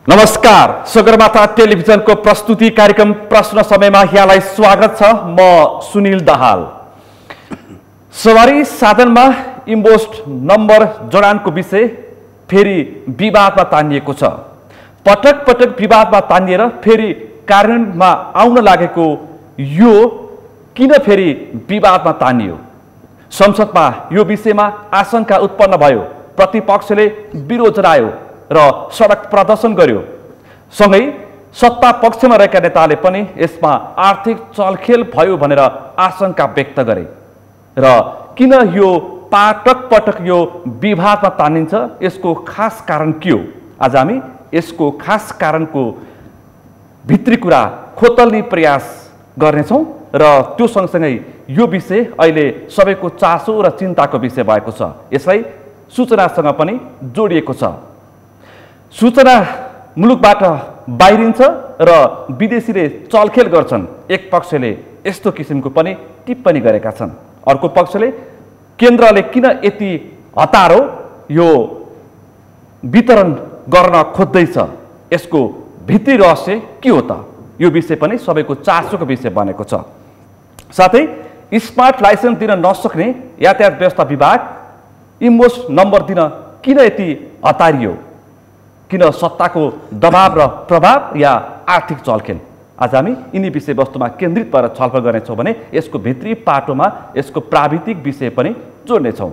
नमस्कार, सगरमाथा टेलिभिजनको प्रस्तुति कार्यक्रम प्रश्न समयमा यहाँलाई स्वागत छ। म सुनिल दाहाल। सवारी साधनमा इम्पोस्ट नम्बर जडानको विषय फेरि विवादमा तानिएको छ। पटक पटक विवादमा तानिएर फेरि कार्यान्वयनमा आउन लागेको यो किन फेरि विवादमा तानियो? संसदमा यो विषयमा आशंका उत्पन्न भयो। प्रतिपक्षले विरोध जनायो र सडक प्रदर्शन गर्यो। सँगै सत्ता पक्षमा रहेका नेताले पनि यसमा आर्थिक चलखेल भयो भनेर आशंका व्यक्त गरे। र किन यो पटक पटक यो विवादमा तानिन्छ, यसको खास कारण के हो? आज हामी यसको खास कारणको भित्री कुरा खोतल्ने प्रयास गर्नेछौँ र त्यो सँगसँगै यो विषय अहिले सबैको चासो र चिन्ताको विषय भएको छ। यसलाई सूचनासँग पनि जोडिएको छ। सूचना मुलुकबाट बाहिरिन्छ र विदेशीले चलखेल गर्छन्। एक पक्षले यस्तो किसिमको पनि टिप्पणी गरेका छन्। अर्को पक्षले केन्द्रले किन यति हतारो यो वितरण गर्न खोज्दैछ, यसको भित्री रहस्य के हो त? यो विषय पनि सबैको चासोको विषय बनेको छ। साथै स्मार्ट लाइसेन्स दिन नसक्ने यातायात व्यवस्था विभाग इम्पोस्ट नम्बर दिन किन यति हतारियो? किन सत्ताको दबाव र प्रभाव या आर्थिक चलखेल? आज हामी यिनी विषयवस्तुमा केन्द्रित भएर छलफल गर्नेछौँ भने यसको भित्री पाटोमा यसको प्राविधिक विषय पनि जोड्नेछौँ।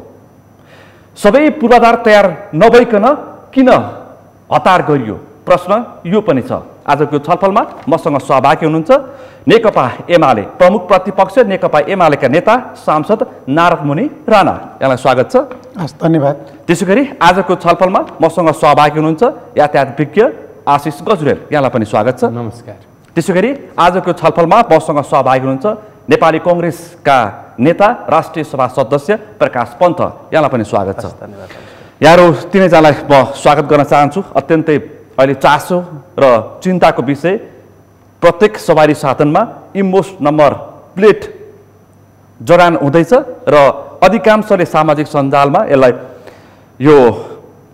सबै पूर्वाधार तयार नभइकन किन हतार गरियो? प्रश्न यो पनि छ। आजको छलफलमा मसँग सहभागी हुनुहुन्छ नेकपा एमाले प्रमुख प्रतिपक्ष नेकपा एमालेका नेता सांसद नारद मुनि राणा। यहाँलाई स्वागत छ। हस्, धन्यवाद। त्यसै गरी आजको छलफलमा मसँग सहभागी हुनुहुन्छ यातायात विज्ञ आशिष गजुरेल। यहाँलाई पनि स्वागत छ। नमस्कार। त्यसै गरी आजको छलफलमा मसँग सहभागी हुनुहुन्छ नेपाली कङ्ग्रेसका नेता राष्ट्रिय सभा सदस्य प्रकाश पन्त। यहाँलाई पनि स्वागत छ। धन्यवाद। यहाँहरू तिनैजनालाई म स्वागत गर्न चाहन्छु। अत्यन्तै अहिले चासो र चिन्ताको विषय प्रत्येक सवारी साधनमा इम्पोस्ट नम्बर प्लेट जडान हुँदैछ र अधिकांशले सामाजिक सञ्जालमा यसलाई यो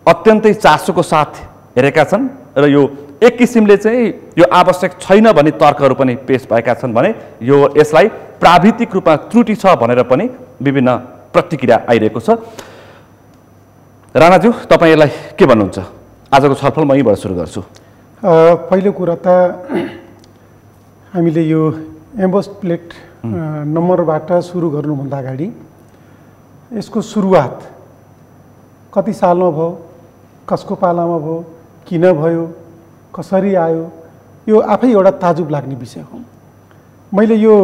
अत्यन्तै चासोको साथ हेरेका छन् र यो एक किसिमले चाहिँ यो आवश्यक छैन भन्ने तर्कहरू पनि पेश भएका छन् भने यो यसलाई प्राविधिक रूपमा त्रुटि छ भनेर पनि विभिन्न प्रतिक्रिया आइरहेको छ। राणाज्यू, तपाईँ यसलाई के भन्नुहुन्छ? आजको छलफल म यहीँबाट सुरु गर्छु। पहिलो कुरा त हामीले यो इम्पोस्ट प्लेट नम्बरबाट सुरु गर्नुभन्दा अगाडि यसको सुरुवात कति सालमा भयो, कसको पालामा भयो, किन भयो, कसरी आयो, यो आफै एउटा ताजुब लाग्ने विषय हो। मैले यो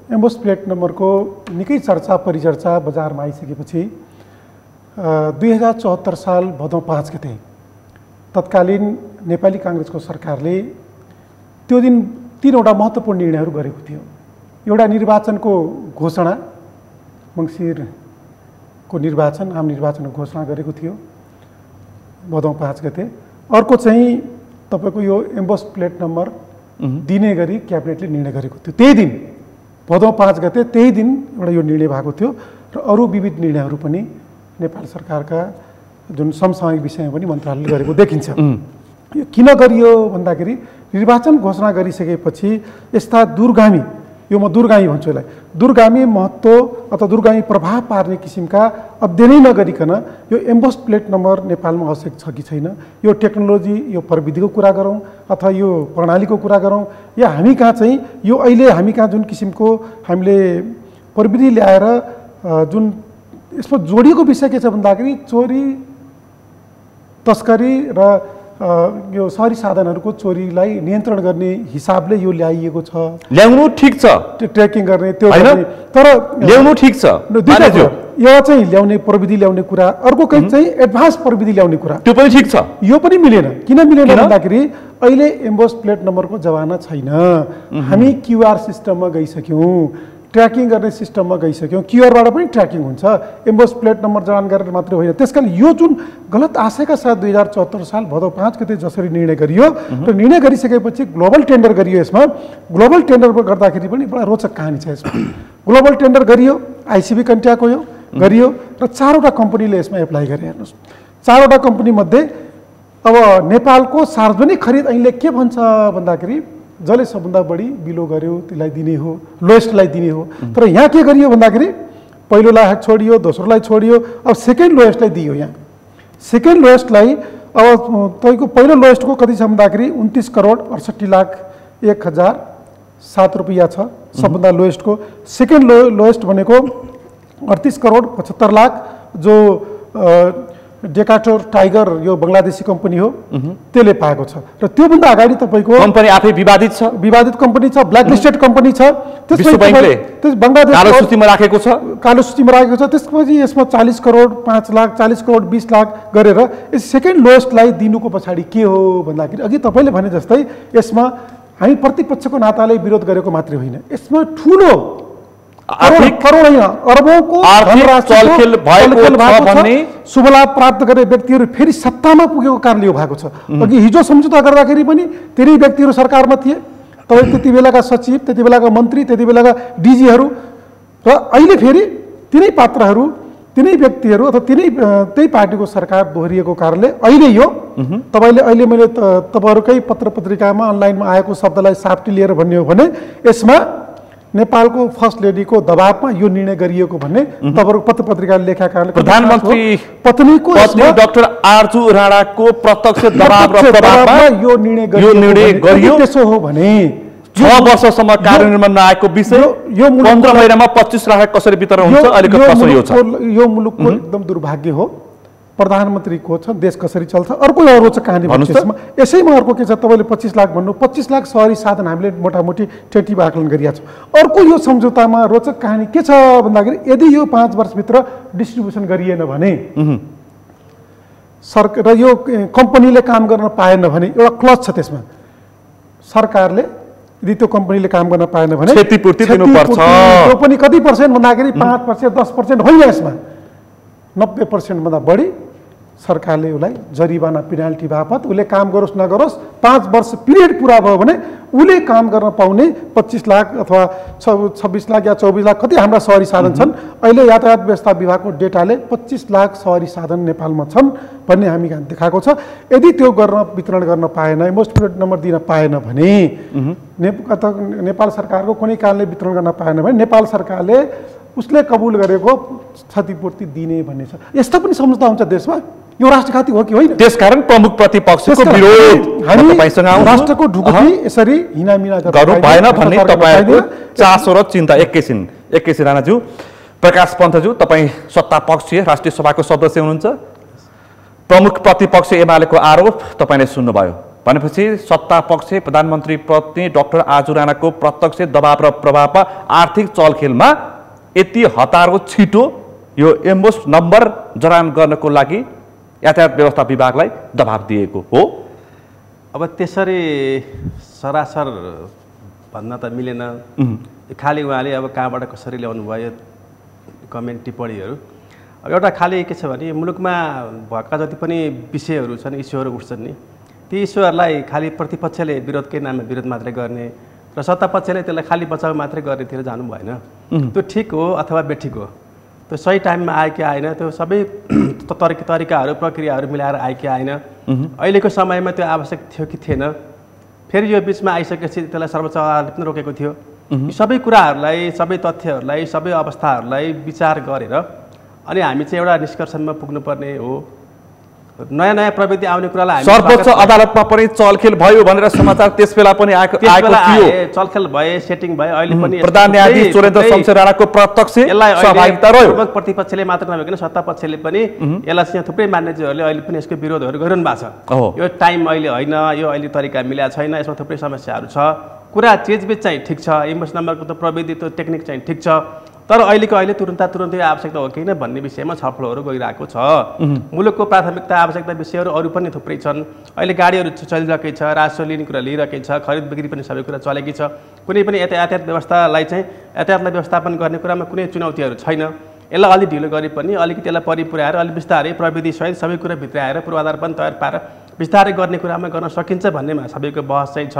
इम्पोस्ट प्लेट नम्बरको निकै चर्चा परिचर्चा बजारमा आइसकेपछि 2074 साल भदौ 5 गते तत्कालीन नेपाली काङ्ग्रेसको सरकारले त्यो दिन 3वटा महत्त्वपूर्ण निर्णयहरू गरेको थियो। एउटा निर्वाचनको घोषणा, मङ्सिरको निर्वाचन, आम निर्वाचनको घोषणा गरेको थियो भदौ 5 गते। अर्को चाहिँ तपाईँको यो इम्पोस्ट प्लेट नम्बर दिने गरी क्याबिनेटले निर्णय गरेको थियो। त्यही दिन भदौ 5 गते त्यही दिन एउटा यो निर्णय भएको थियो र अरू विविध निर्णयहरू पनि नेपाल सरकारका जुन समसामयिक विषयमा पनि मन्त्रालयले गरेको देखिन्छ। यो किन गरियो भन्दाखेरि निर्वाचन घोषणा गरिसकेपछि यस्ता दूरगामी, यो म दूरगामी भन्छु यसलाई, दूरगामी महत्त्व अथवा दूरगामी प्रभाव पार्ने किसिमका अध्ययनै नगरिकन यो इम्पोस्ट प्लेट नम्बर नेपालमा आवश्यक छ कि छैन, यो टेक्नोलोजी, यो प्रविधिको कुरा गरौँ अथवा यो प्रणालीको कुरा गरौँ, या हामी कहाँ चाहिँ यो अहिले हामी कहाँ जुन किसिमको हामीले प्रविधि ल्याएर जुन यसमा जोडिएको विषय के छ भन्दाखेरि चोरी तस्करी र यो सहरी साधनहरूको चोरीलाई नियन्त्रण गर्ने हिसाबले यो ल्याइएको छ। ल्याउनु ठिक छ, ट्र्याकिङ गर्ने त्यो, तर ल्याउनु ठिक छ। यो चाहिँ ल्याउने प्रविधि ल्याउने कुरा, अर्को कहीँ चाहिँ एडभान्स प्रविधि ल्याउने कुरा, त्यो पनि ठिक छ। यो पनि मिलेन। किन मिलेन भन्दाखेरि अहिले इम्पोस्ट प्लेट नम्बरको जमाना छैन। हामी क्युआर सिस्टममा गइसक्यौँ, ट्र्याकिङ गर्ने सिस्टममा गइसक्यौँ। क्युआरबाट पनि ट्र्याकिङ हुन्छ, इम्पोस्ट प्लेट नम्बर जडान गरेर मात्रै होइन। त्यसकारण यो जुन गलत आशयका साथ 2074 साल भदौ 5 गते जसरी निर्णय गरियो र निर्णय गरिसकेपछि ग्लोबल टेन्डर गरियो। यसमा ग्लोबल टेन्डर गर्दाखेरि पनि बडा रोचक कहानी छ। यसमा ग्लोबल टेन्डर गरियो, आइसिबी कन्ट्याक्ट गरियो र 4वटा कम्पनीले यसमा एप्लाई गरे। हेर्नुहोस्, 4वटा कम्पनी मध्ये अब नेपालको सार्वजनिक खरिद ऐनले के भन्छ भन्दाखेरि जसले सबभन्दा बढी बिलो गर्यो त्यसलाई दिने हो, लोएस्टलाई दिने हो। तर यहाँ के गरियो भन्दाखेरि पहिलोलाई छोडियो, दोस्रोलाई छोडियो, अब सेकेन्ड लोएस्टलाई दियो। यहाँ सेकेन्ड लोएस्टलाई अब तपाईँको पहिलो लोएस्टको कति छ भन्दाखेरि 29,68,01,007 रुपियाँ छ सबभन्दा लोएस्टको। सेकेन्ड लोएस्ट भनेको 38,75,00,000 जो डेकाटोर टाइगर यो बङ्गलादेशी कम्पनी हो त्यसले पाएको छ। र त्योभन्दा अगाडि तपाईँको कम्पनी आफै विवादित छ, विवादित कम्पनी छ, ब्ल्याक लिस्टेड कम्पनी छ, विश्व बैंकले बङ्गलादेश कालो सूचीमा राखेको छ, कालो सूचीमा राखेको छ। त्यसपछि यसमा 40 करोड 5 लाख 40 करोड 20 लाख गरेर यस सेकेन्ड लोएस्टलाई दिनुको पछाडि के हो भन्दाखेरि अघि तपाईँले भने जस्तै यसमा हामी प्रतिपक्षको नाताले विरोध गरेको मात्रै होइन, यसमा ठुलो करोड होइन अरबौंको चलखेल भएको छ भन्ने शुभ लाभ प्राप्त गर्ने व्यक्तिहरू फेरि सत्तामा पुगेको कारणले यो भएको छ। अघि हिजो सम्झौता गर्दाखेरि पनि धेरै व्यक्तिहरू सरकारमा थिए, तपाईँ त्यति बेलाका सचिव, त्यति बेलाका मन्त्री, त्यति बेलाका डिजीहरू, र अहिले फेरि तिनै पात्रहरू, तिनै व्यक्तिहरू अथवा त्यही पार्टीको सरकार दोहोरिएको कारणले अहिले यो तपाईँले अहिले मैले तपाईँहरूकै पत्र पत्रिकामा अनलाइनमा आएको शब्दलाई साप्टी लिएर भन्ने हो भने यसमा नेपालको फर्स्ट लेडीको दबावमा यो निर्णय गरिएको भन्ने तपाईँहरूको पत्र पत्रिकाले लेखेका कारणले प्रधानमन्त्री पत्नीको डाक्टर आरजू राणाको प्रत्यक्ष दबाव र प्रभावमा यो निर्णय गरियो। त्यसो हो भने 6 वर्षसम्म कार्यान्वयनमा नआएको विषय यो 15 महिनामा 25 लाख कसरी वितरण हुन्छ अहिलेको प्रश्न यो छ। यो मुलुकको एकदम दुर्भाग्य हो। प्रधानमन्त्रीको छ देश कसरी चल्छ। अर्को रोचक कहानी यसैमा अर्को के छ, तपाईँले 25 लाख भन्नु, 25 लाख सहरी साधन हामीले मोटामोटी टेन्टिभ आकलन गरिरहेको छ। अर्को यो सम्झौतामा रोचक कहानी के छ भन्दाखेरि यदि यो 5 वर्षभित्र डिस्ट्रिब्युसन गरिएन भने सरकार र यो कम्पनीले काम गर्न पाएन भने एउटा क्लज छ त्यसमा, सरकारले यदि त्यो कम्पनीले काम गर्न पाएन भने क्षतिपूर्ति दिनुपर्छ। त्यो पनि कति पर्सेन्ट भन्दाखेरि 5%, 10% होइन, यसमा 90% भन्दा बढी सरकारले उसलाई जरिवाना पेनाल्टी बापत उसले काम गरोस् नगरोस् 5 वर्ष पिरियड पुरा भयो भने उसले काम गर्न पाउने 25 लाख अथवा 26 लाख या 24 लाख कति हाम्रा सहरी साधन छन्। अहिले यातायात व्यवस्था विभागको डेटाले 25 लाख सहरी साधन नेपालमा छन् भन्ने हामी देखाएको छ। यदि त्यो गर्न वितरण गर्न पाएन, मोस्ट प्रियोरिटी नम्बर दिन पाएन भने नेपाल सरकारको कुनै कारणले वितरण गर्न पाएन भने नेपाल सरकारले उसले कबुल गरेको क्षतिपूर्ति दिने भन्ने छ। यस्तो पनि सम्झौता हुन्छ देशमा, यो राष्ट्रघाती हो कि होइन? त्यसकारण प्रमुख प्रतिपक्षको विरोध हामी राष्ट्रको ढुकुटी यसरी हिनामिना गर्नु भएन भन्ने तपाईहरुको चासो र चिन्ता। एकैछिन राणाज्यू, प्रकाश पन्थज्यू, तपाई सत्ता पक्षीय राष्ट्रिय सभाको सदस्य हुनुहुन्छ, प्रमुख प्रतिपक्ष एमालेको आरोप तपाईले सुन्नुभयो भनेपछि सत्ता पक्ष प्रधानमन्त्री पत्नी डाक्टर आरजू राणाको प्रत्यक्ष दबाव र प्रभावमा आर्थिक चलखेलमा यति हतारो छिटो यो एम्बोस नम्बर जडान गर्नको लागि यातायात व्यवस्था विभागलाई दबाब दिएको हो। अब त्यसरी सरासर भन्न त मिलेन। खाली उहाँले अब कहाँबाट कसरी ल्याउनु भयो कमेन्ट टिप्पणीहरू। अब एउटा खाली के छ भने मुलुकमा भएका जति पनि विषयहरू छन्, इस्युहरू उठ्छन् नि, ती इस्युहरूलाई खाली प्रतिपक्षले विरोधकै नाममा विरोध मात्रै गर्ने र सत्तापक्षले त्यसलाई खाली बचाउ मात्रै गर्नेतिर जानु भएन। त्यो ठिक हो अथवा बेठिक हो, त्यो सही टाइममा आयो कि आएन, त्यो सबै तरिकाहरू प्रक्रियाहरू मिलाएर आयो कि आएन, अहिलेको समयमा त्यो आवश्यक थियो कि थिएन, फेरि यो बिचमा आइसकेपछि त्यसलाई सर्वोच्च अदालतले पनि रोकेको थियो। यी सबै कुराहरूलाई, सबै तथ्यहरूलाई, सबै अवस्थाहरूलाई विचार गरेर अनि हामी चाहिँ एउटा निष्कर्षमा पुग्नुपर्ने हो। नयाँ प्रविधि आउने कुरालाई सर्वोच्च अदालतमा पनि चलखेल भयो भनेर समाचार त्यसबेला पनि आएको थियो। चलखेल भए, सेटिङ भए, अहिले पनि प्रधान न्यायाधीश सुरेन्द्र शमशेर राणाको प्रत्यक्ष सहभागिता रह्यो। प्रतिपक्षले मात्र नभइकन सत्ता पक्षले पनि यसलाई चाहिँ थुप्रै मान्यजहरूले अहिले पनि यसको विरोधहरू गरिरहनु भएको छ। यो टाइम अहिले होइन, यो अहिले तरिका मिला छैन, यसमा थुप्रै समस्याहरू छ। कुरा चिजबिज चाहिँ ठिक छ, इन्भेस्ट नम्बरको त प्रविधि त्यो टेक्निक चाहिँ ठिक छ, तर अहिले तुरुन्तै आवश्यकता हो किन भन्ने विषयमा छलफलहरू गइरहेको छ। मुलुकको प्राथमिकता आवश्यकता विषयहरू अरू पनि थुप्रै छन्। अहिले गाडीहरू चलिरहेकै छ, राजस्व लिने कुरा लिइरहेकै छ, खरिद बिक्री पनि सबै कुरा चलेकै छ। कुनै पनि यातायात व्यवस्थालाई चाहिँ यातायातलाई व्यवस्थापन गर्ने कुरामा कुनै चुनौतीहरू छैन। यसलाई अलि ढिलो गरे पनि अलिकति यसलाई परिपुर्याएर अलि बिस्तारै प्रविधि सहित सबै कुरा भित्राएर पूर्वाधार पनि तयार पारेर बिस्तारै गर्ने कुरामा गर्न सकिन्छ भन्नेमा सबैको बहस चाहिँ छ।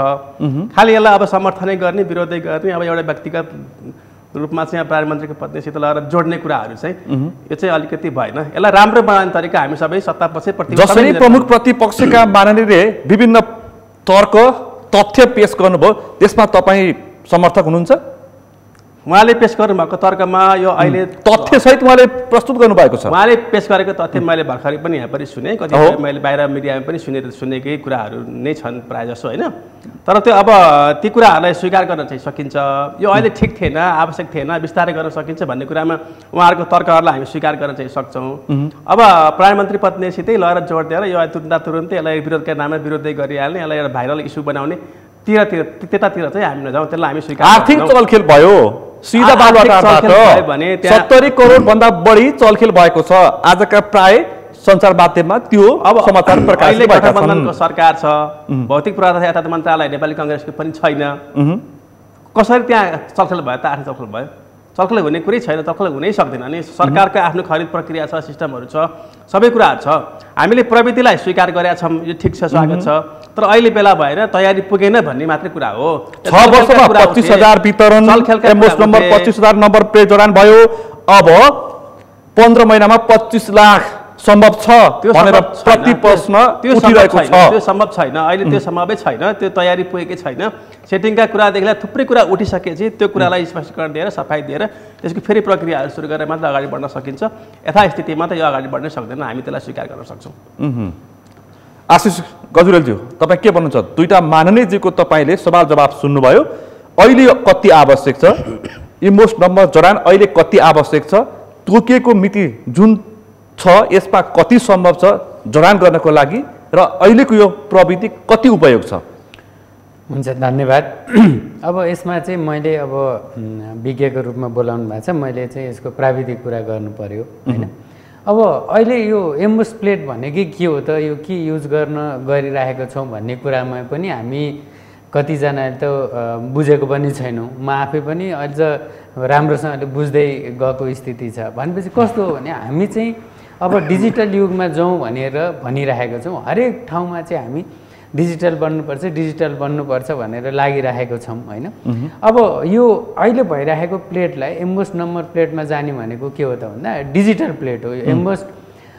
खालि यसलाई अब समर्थनै गर्ने, विरोधै गर्ने, अब एउटा व्यक्तिगत रूपमा चाहिँ प्रधानमन्त्रीको पत्नीसित लगेर जोड्ने कुराहरू चाहिँ यो चाहिँ अलिकति भएन। यसलाई राम्रो बनाउने तरिका हामी सबै सत्तापक्ष प्रतिपक्ष जसरी प्रमुख प्रतिपक्षका माननीयले विभिन्न तर्क तथ्य पेश गर्नुभयो त्यसमा तपाईँ समर्थक हुनुहुन्छ? उहाँले पेश गर्नुभएको तर्कमा यो अहिले तथ्यसहित उहाँले प्रस्तुत गर्नुभएको छ। उहाँले पेश गरेको तथ्य मैले भर्खरै पनि यहाँ पनि सुने, कतिपय मैले बाहिर मिडियामा पनि सुनेकै कुराहरू नै छन् प्रायः जसो होइन। तर त्यो अब ती कुराहरूलाई स्वीकार गर्न चाहिँ सकिन्छ, यो अहिले ठिक थिएन, आवश्यक थिएन, विस्तारै गर्न सकिन्छ भन्ने कुरामा उहाँहरूको तर्कहरूलाई हामी स्वीकार गर्न चाहिँ सक्छौँ। अब प्रधानमन्त्री पत्नीसितै लगेर जोड दिएर यो तुरुन्तै यसलाई विरोधका नाममा विरोधै गरिहाल्ने, यसलाई एउटा भाइरल इस्यु बनाउने त्यतातिर चाहिँ हामी नजाउँ, त्यसलाई हामी स्वीकार आर्थिक चलखेल भयो। सिधा बालुवाटारबाट 70 करोड भन्दा बढी चलखेल भएको छ। आजका प्राय सञ्चार माध्यममा त्यो अब समाचार प्रकाशित भएका छन्। गठबन्धनको सरकार छ, भौतिक पुरातत्व यातायात मन्त्रालय नेपाली कांग्रेसको पनि छैन, कसरी त्यहाँ चलखेल भयो त? आर्थिक चलखेल भयो? चलखेल हुने कुरै छैन, चलखेल हुनै सक्दैन। अनि सरकारको आफ्नो खरिद प्रक्रिया छ, सिस्टमहरू छ, सबै कुराहरू छ। हामीले प्रविधिलाई स्वीकार गरेका छौँ, यो ठिक छ, स्वागत छ। तर अहिले बेला भएर तयारी पुगेन भन्ने मात्रै कुरा हो। 6 वर्षमा 25,000 वितरण, एम्बोस नम्बर 25,000 नम्बर प्लेट जडान भयो। अब 15 महिनामा 25 लाख सम्भव छ भनेर प्रति प्रश्न उठिरहेको छ। त्यो सम्भव छैन, अहिले त्यो सम्भवै छैन, त्यो तयारी पुगेकै छैन। सेटिङका कुरादेखि थुप्रै कुरा उठिसकेपछि त्यो कुरालाई स्पष्टीकरण दिएर सफाई दिएर त्यसको फेरि प्रक्रियाहरू सुरु गरेर मात्र अगाडि बढ्न सकिन्छ। यथास्थितिमा त यो अगाडि बढ्नै सक्दैन, हामी त्यसलाई स्वीकार गर्न सक्छौँ। आशिष गजुरेलज्यू, तपाईँ के भन्नुहुन्छ? दुईटा माननीयजीको तपाईँले सवाल जवाब सुन्नुभयो। अहिले कति आवश्यक छ इम्बोस नम्बर जडान, अहिले कति आवश्यक छ, तोकिएको मिति जुन छ यसमा कति सम्भव छ जडान गर्नको लागि, र अहिलेको यो प्रविधि कति उपयोग छ? हुन्छ, धन्यवाद। अब यसमा चाहिँ मैले अब विज्ञको रूपमा बोलाउनु भएको छ, मैले चाहिँ यसको प्राविधिक कुरा गर्नु पर्यो होइन। अब अहिले यो एम्बोस प्लेट भनेकै के हो त, यो के युज गरिरहेको छौँ भन्ने कुरामा पनि हामी कतिजनाले त बुझेको पनि छैनौँ। म आफै पनि अझ राम्रोसँगले बुझ्दै गएको स्थिति छ। भनेपछि कस्तो हो भने हामी चाहिँ अब डिजिटल युगमा जाउँ भनेर भनिरहेको छौँ। हरेक ठाउँमा चाहिँ हामी डिजिटल बन्नुपर्छ भनेर लागिरहेको छौँ होइन। अब यो अहिले भइरहेको प्लेटलाई एम्बोस नम्बर प्लेटमा जाने भनेको के हो त भन्दा डिजिटल प्लेट हो। एम्बोस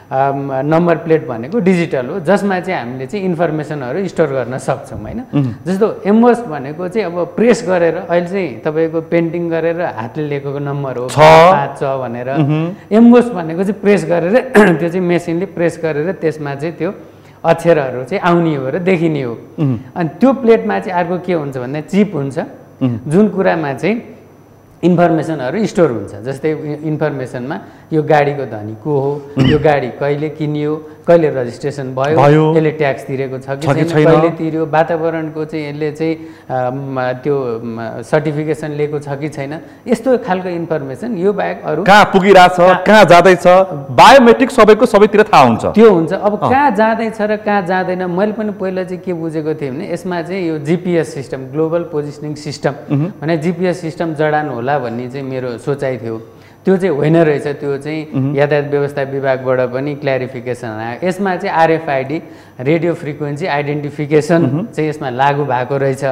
नम्बर प्लेट भनेको डिजिटल हो, जसमा चाहिँ हामीले चाहिँ इन्फर्मेसनहरू स्टोर गर्न सक्छौँ होइन। जस्तो एम्बोस भनेको चाहिँ अब प्रेस गरेर अहिले चाहिँ तपाईँको पेन्टिङ गरेर हातले लेखेको नम्बर हो 5 भनेर। एम्बोस भनेको चाहिँ प्रेस गरेर त्यो चाहिँ मेसिनले प्रेस गरेर त्यसमा चाहिँ त्यो अक्षरहरू चाहिँ आउने हो र देखिने हो। अनि त्यो प्लेटमा चाहिँ अर्को के हुन्छ भन्दा चिप हुन्छ, जुन कुरामा चाहिँ इन्फर्मेसनहरू स्टोर हुन्छ। जस्तै इन्फर्मेसनमा यो गाडीको धनी को हो, यो गाडी कहिले किनियो, कहिले रजिस्ट्रेसन भयो, यसले ट्याक्स तिरेको छ कि छैन, कहिले तिर्यो, वातावरणको चाहिँ यसले चाहिँ त्यो सर्टिफिकेसन लिएको छ कि छैन, यस्तो खालको इन्फर्मेसन। यो बाहेक अरू कहाँ पुगिरहेछ, कहाँ जाँदैछ, बायोमेट्रिक सबैको सबैतिर थाहा हुन्छ, त्यो हुन्छ। अब कहाँ जाँदैछ र कहाँ जाँदैन, मैले पनि पहिला चाहिँ के बुझेको थिएँ भने यसमा चाहिँ यो GPS system, global positioning system भने जिपिएस सिस्टम जडान होला भन्ने चाहिँ मेरो सोचाइ थियो। त्यो चाहिँ होइन रहेछ। त्यो चाहिँ यातायात व्यवस्था विभागबाट पनि क्ल्यारिफिकेसन आयो। यसमा चाहिँ आरएफआइडी, रेडियो फ्रिक्वेन्सी आइडेन्टिफिकेसन चाहिँ यसमा लागू भएको रहेछ।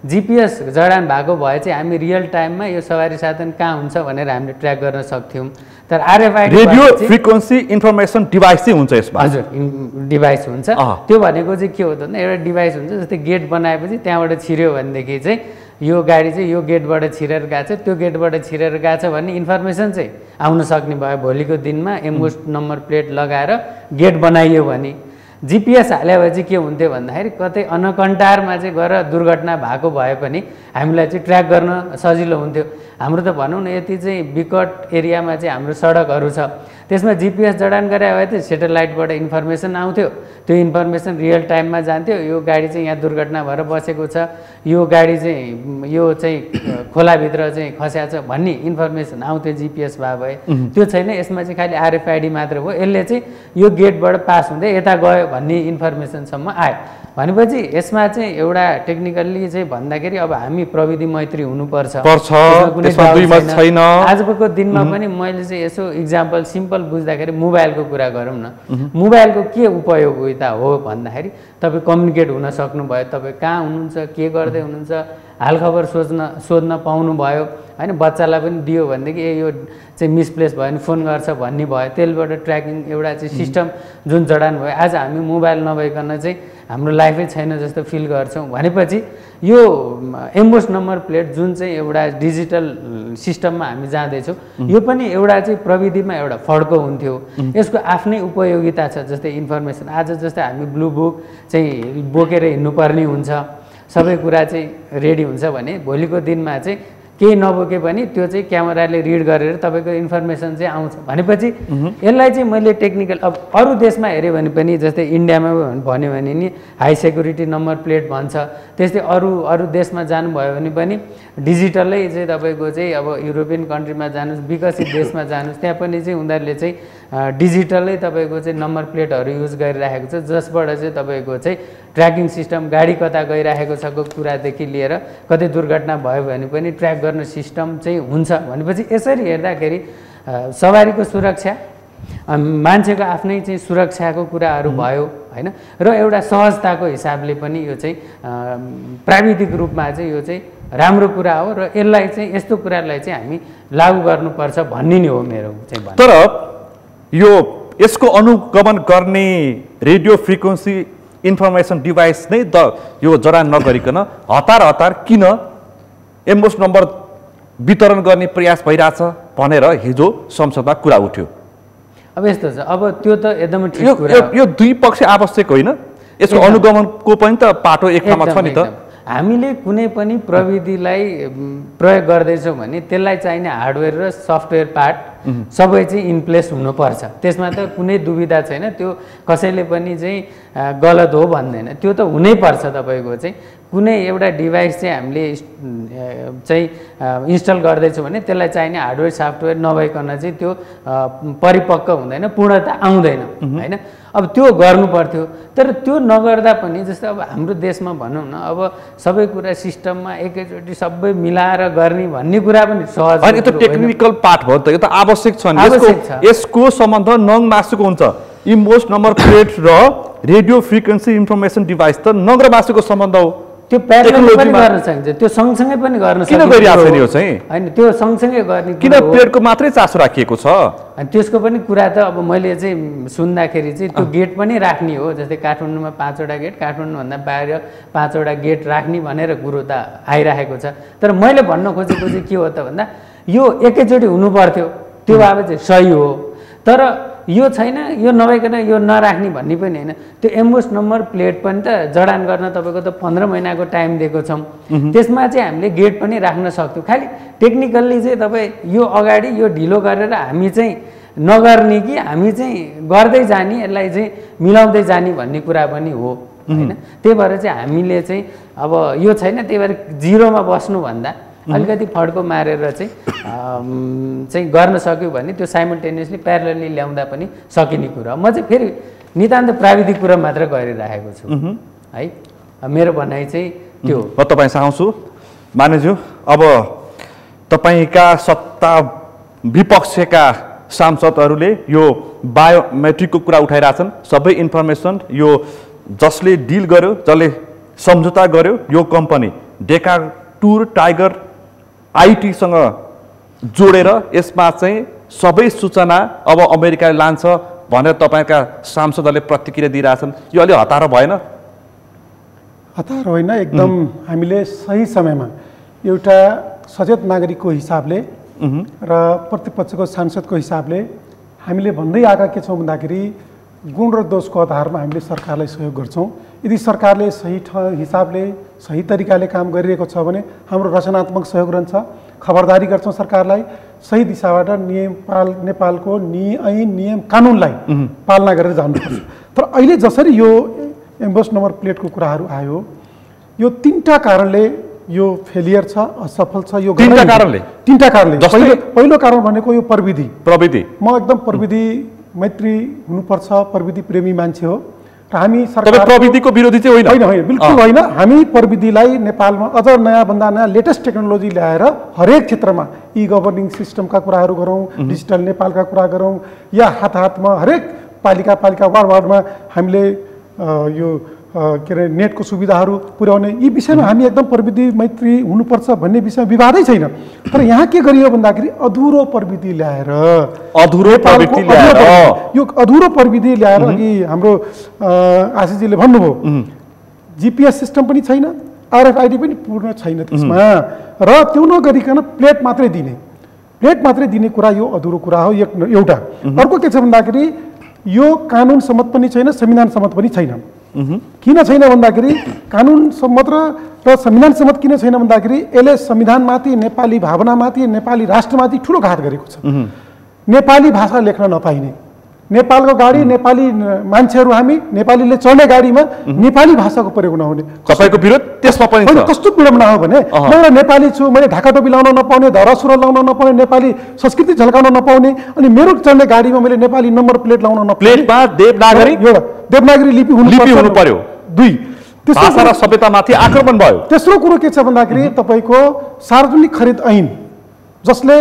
जिपिएस जडान भएको भए चाहिँ हामी रियल टाइममा यो सवारी साधन कहाँ हुन्छ भनेर हामीले ट्र्याक गर्न सक्थ्यौँ। तर RFID radio frequency information device चाहिँ हुन्छ यसमा। हजुर, डिभाइस हुन्छ। त्यो भनेको चाहिँ के हो त भन्दा एउटा डिभाइस हुन्छ, जस्तै गेट बनाएपछि त्यहाँबाट छिर्यो भनेदेखि चाहिँ यो गाडी चाहिँ यो गेटबाट छिरेर गएको छ, त्यो गेटबाट छिरेर गएको छ भन्ने इन्फर्मेसन चाहिँ आउन सक्ने भयो। भोलिको दिनमा एम्बोस नम्बर प्लेट लगाएर गेट बनाइयो भने जिपिएस हाल्यो भने चाहिँ के हुन्थ्यो भन्दाखेरि कतै अनकन्टारमा चाहिँ गएर दुर्घटना भएको भए पनि हामीलाई चाहिँ ट्र्याक गर्न सजिलो हुन्थ्यो। हाम्रो त भनौँ न यति चाहिँ विकट एरियामा चाहिँ हाम्रो सडकहरू छ, त्यसमा जिपिएस जडान गरे भए चाहिँ सेटेलाइटबाट इन्फर्मेसन आउँथ्यो। त्यो इन्फर्मेसन रियल टाइममा जान्थ्यो, यो गाडी चाहिँ यहाँ दुर्घटना भएर बसेको छ, यो गाडी चाहिँ यो चाहिँ खोलाभित्र चाहिँ खस्या छ भन्ने इन्फर्मेसन आउँथ्यो जिपिएस भए। त्यो छैन, यसमा चाहिँ खालि आरएफआइडी मात्र भयो। यसले चाहिँ यो गेटबाट पास हुँदै यता गयो भन्ने इन्फर्मेसनसम्म आयो। भनेपछि यसमा चाहिँ एउटा टेक्निकल्ली चाहिँ भन्दाखेरि अब हामी प्रविधि मैत्री हुनुपर्छ। आजको दिनमा पनि मैले चाहिँ यसो इक्जाम्पल सिम्पल बुझ्दाखेरि मोबाइलको कुरा गरौँ न। मोबाइलको के उपयोगिता हो भन्दाखेरि तपाईँ कम्युनिकेट हुन सक्नुभयो, तपाईँ कहाँ हुनुहुन्छ, के गर्दै हुनुहुन्छ, हालखबर सोध्न पाउनुभयो होइन, बच्चालाई पनि दियो भनेदेखि यो चाहिँ मिसप्लेस भयो भने फोन गर्छ भन्ने भयो, त्यसबाट ट्र्याकिङ एउटा चाहिँ सिस्टम जुन जडान भयो। आज हामी मोबाइल नभइकन चाहिँ हाम्रो लाइफै छैन जस्तो फिल गर्छौँ भनेपछि यो एम्बोस नम्बर प्लेट जुन चाहिँ एउटा डिजिटल सिस्टममा हामी जाँदैछौँ, यो पनि एउटा चाहिँ प्रविधिमा एउटा फड्को हुन्थ्यो। यसको आफ्नै उपयोगिता छ, जस्तै इन्फर्मेसन आज जस्तै हामी ब्लू बुक चाहिँ बोकेर हिँड्नुपर्ने हुन्छ, सबै कुरा चाहिँ रेडी हुन्छ भने भोलिको दिनमा चाहिँ केही नबोके पनि त्यो चाहिँ क्यामेराले रिड गरेर तपाईँको इन्फर्मेसन चाहिँ आउँछ भनेपछि यसलाई चाहिँ मैले टेक्निकल अब अरू देशमा हेऱ्यो भने पनि जस्तै इन्डियामा भन्यो भने नि हाई सेक्युरिटी नम्बर प्लेट भन्छ, त्यस्तै अरू देशमा जानुभयो भने पनि डिजिटलै चाहिँ तपाईँको चाहिँ अब युरोपियन कन्ट्रीमा जानुहोस्, विकसित देशमा जानुहोस्, त्यहाँ पनि चाहिँ उनीहरूले चाहिँ डिजिटलै तपाईँको चाहिँ नम्बर प्लेटहरू युज गरिराखेको छ, जसबाट चाहिँ तपाईँको चाहिँ ट्र्याकिङ सिस्टम गाडी कता गइराखेको छ को कुरादेखि लिएर कतै दुर्घटना भयो भने पनि ट्र्याक गर्ने सिस्टम चाहिँ हुन्छ भनेपछि यसरी हेर्दाखेरि सवारीको सुरक्षा, मान्छेको आफ्नै चाहिँ सुरक्षाको कुराहरू भयो होइन, र एउटा सहजताको हिसाबले पनि यो चाहिँ प्राविधिक रूपमा चाहिँ यो चाहिँ राम्रो कुरा हो र यसलाई चाहिँ यस्तो कुरालाई चाहिँ हामी लागू गर्नुपर्छ भन्ने नै हो मेरो चाहिँ भनाइ। तर यो यसको अनुगमन गर्ने रेडियो फ्रिक्वेन्सी इन्फर्मेसन डिभाइस नै यो जडान नगरिकन हतार किन एम्बोस नम्बर वितरण गर्ने प्रयास भइरहेछ भनेर हिजो संसदमा कुरा उठ्यो। अब यस्तो छ, अब त्यो त एकदमै ठिक कुरा हो। यो दुई पक्ष आवश्यक होइन, यसको अनुगमनको पनि त पाटो एक ठाउँमा छ नि त। हामीले कुनै पनि प्रविधिलाई प्रयोग गर्दैछौँ भने त्यसलाई चाहिने हार्डवेयर र सफ्टवेयर पार्ट सबै चाहिँ इन प्लेस हुनुपर्छ, त्यसमा त कुनै दुविधा छैन, त्यो कसैले पनि चाहिँ गलत हो भन्दैन, त्यो त हुनैपर्छ। तपाईँको चाहिँ कुनै एउटा डिभाइस चाहिँ हामीले चाहिँ इन्स्टल गर्दैछौँ भने त्यसलाई चाहिने हार्डवेयर सफ्टवेयर नभइकन चाहिँ त्यो परिपक्व हुँदैन, पूर्णता आउँदैन होइन। अब त्यो गर्नु पर्थ्यो, तर त्यो नगर्दा पनि जस्तो अब हाम्रो देशमा भनौँ न, अब सबै कुरा सिस्टममा एकैचोटि सबै मिलाएर गर्ने भन्ने कुरा पनि सहज होइन। यो त टेक्निकल पार्ट हो नि त, यो त आवश्यक छ नि। यसको सम्बन्ध नङ मासुको हुन्छ। इम्बोस नम्बर प्लेट र रेडियो फ्रिक्वेन्सी इन्फर्मेसन डिभाइस त नङ र मासुको सम्बन्ध हो। त्यो प्यारलली पनि गर्न सकिन्छ, त्यो सँगसँगै पनि गर्न सकिन्छ। किन गरिरहेको छ यो चाहिँ? होइन, त्यो सँगसँगै गर्ने किन प्लेटको मात्रै चासो राखिएको छ? अनि त्यसको पनि कुरा त अब मैले चाहिँ सुन्दाखेरि चाहिँ त्यो गेट पनि राख्ने हो, जस्तै काठमाडौँमा 5वटा गेट, काठमाडौँभन्दा बाहिर 5वटा गेट राख्ने भनेर कुरो त आइरहेको छ। तर मैले भन्न खोजेको चाहिँ के हो त भन्दा यो एकैचोटि हुनु पर्थ्यो, त्यो भए चाहिँ सही हो, तर यो छैन, यो नभइकन यो नराख्ने भन्ने पनि होइन। त्यो एम्बोस नम्बर प्लेट पनि त जडान गर्न तपाईँको त 15 महिनाको टाइम दिएको छौँ, त्यसमा चाहिँ हामीले गेट पनि राख्न सक्थ्यौँ। खालि टेक्निकल्ली चाहिँ तपाईँ यो अगाडि यो ढिलो गरेर हामी चाहिँ नगर्ने कि हामी चाहिँ गर्दै जाने, यसलाई चाहिँ मिलाउँदै जाने भन्ने कुरा पनि हो होइन। त्यही भएर चाहिँ हामीले चाहिँ अब यो छैन, त्यही भएर जिरोमा बस्नुभन्दा अलिकति फड्को मारेर चाहिँ गर्न सक्यो भने त्यो साइमल्टेनियसली प्यारलली ल्याउँदा पनि सकिने कुरा। म चाहिँ फेरि नितान्त प्राविधिक कुरा मात्र गरिरहेको छु है, मेरो भनाइ चाहिँ त्यो। म तपाईँसँग आउँछु मानेज्यू। अब तपाईँका सत्ता विपक्षका सांसदहरूले यो बायोमेट्रिकको कुरा उठाइरहेछन्। सबै इन्फर्मेसन यो जसले डिल गर्यो, जसले सम्झौता गर्यो, यो कम्पनी डेका टुर टाइगर आइटीसँग जोडेर यसमा चाहिँ सबै सूचना अब अमेरिकाले लान्छ भनेर तपाईँका सांसदहरूले प्रतिक्रिया दिइरहेछन्। यो अलि हतार भएन? हतार होइन, एकदम हामीले सही समयमा एउटा सचेत नागरिकको हिसाबले र प्रतिपक्षको सांसदको हिसाबले हामीले भन्दै आएका के छौँ भन्दाखेरि गुण र दोषको आधारमा हामीले सरकारलाई सहयोग गर्छौँ। यदि सरकारले सही हिसाबले सही तरिकाले काम गरिरहेको छ भने हाम्रो रचनात्मक सहयोग रहन्छ, खबरदारी गर्छौँ सरकारलाई सही दिशाबाट नेपालको ऐन नियम कानुनलाई पालना गरेर जानुपर्छ। तर अहिले जसरी यो एम्बोस नम्बर प्लेटको कुराहरू आयो, यो 3टा कारणले यो फेलियर छ, असफल छ। यो 3टा कारणले पहिलो कारण भनेको यो प्रविधि। म एकदम प्रविधि मैत्री हुनुपर्छ, प्रविधि प्रेमी मान्छे हो र हामी सरकार प्रविधिको विरोधी चाहिँ होइन, होइन बिल्कुल होइन। हामी प्रविधिलाई नेपालमा अझ नयाँ भन्दा नयाँ लेटेस्ट टेक्नोलोजी ल्याएर हरेक क्षेत्रमा ई गभर्निङ सिस्टमका कुराहरू गरौँ, डिजिटल नेपालका कुरा गरौँ, या हात हातमा हरेक पालिका वार्डमा हामीले यो के अरे नेटको सुविधाहरू पुर्याउने यी विषयमा हामी एकदम प्रविधि मैत्री हुनुपर्छ भन्ने विषयमा विवादै छैन। तर यहाँ के गरियो भन्दाखेरि अधुरो प्रविधि ल्याएर यो अधुरो प्रविधि ल्याएर अघि हाम्रो आशिषजीले भन्नुभयो GPS सिस्टम पनि छैन, RFID पनि पूर्ण छैन त्यसमा, र त्यो नगरिकन प्लेट मात्रै दिने कुरा यो अधुरो कुरा हो एउटा। अर्को के छ भन्दाखेरि यो कानुन सम्मत पनि छैन, संविधान सम्मत पनि छैन। किन छैन भन्दाखेरि कानुन सम्मत र संविधान सम्मत किन छैन भन्दाखेरि यसले संविधानमाथि, नेपाली भावनामाथि, नेपाली राष्ट्रमाथि ठुलो घात गरेको छ। नेपाली भाषा लेख्न नपाइने, नेपालको गाडी नेपाली मान्छेहरू हामी नेपालीले चढ्ने गाडीमा नेपाली भाषाको प्रयोग नहुने, तपाईको विरोध त्यसमा पनि छ। कस्तो विडम्बना हो भने म एउटा नेपाली छु, मैले ढाका टोपी लाउन नपाउने, धरा सुरुवाल लाउन नपाउने, नेपाली संस्कृति झल्काउन नपाउने, अनि मेरो चढ्ने गाडीमा मैले नेपाली नम्बर प्लेट लाउन नपाउने, प्लेटमा देवनागरी लिपि हुनु पर्यो। 2 भाषा र सभ्यतामाथि आक्रमण भयो। तेस्रो कुरो के छ भन्दाखेरि तपाईको सार्वजनिक खरिद ऐन जसले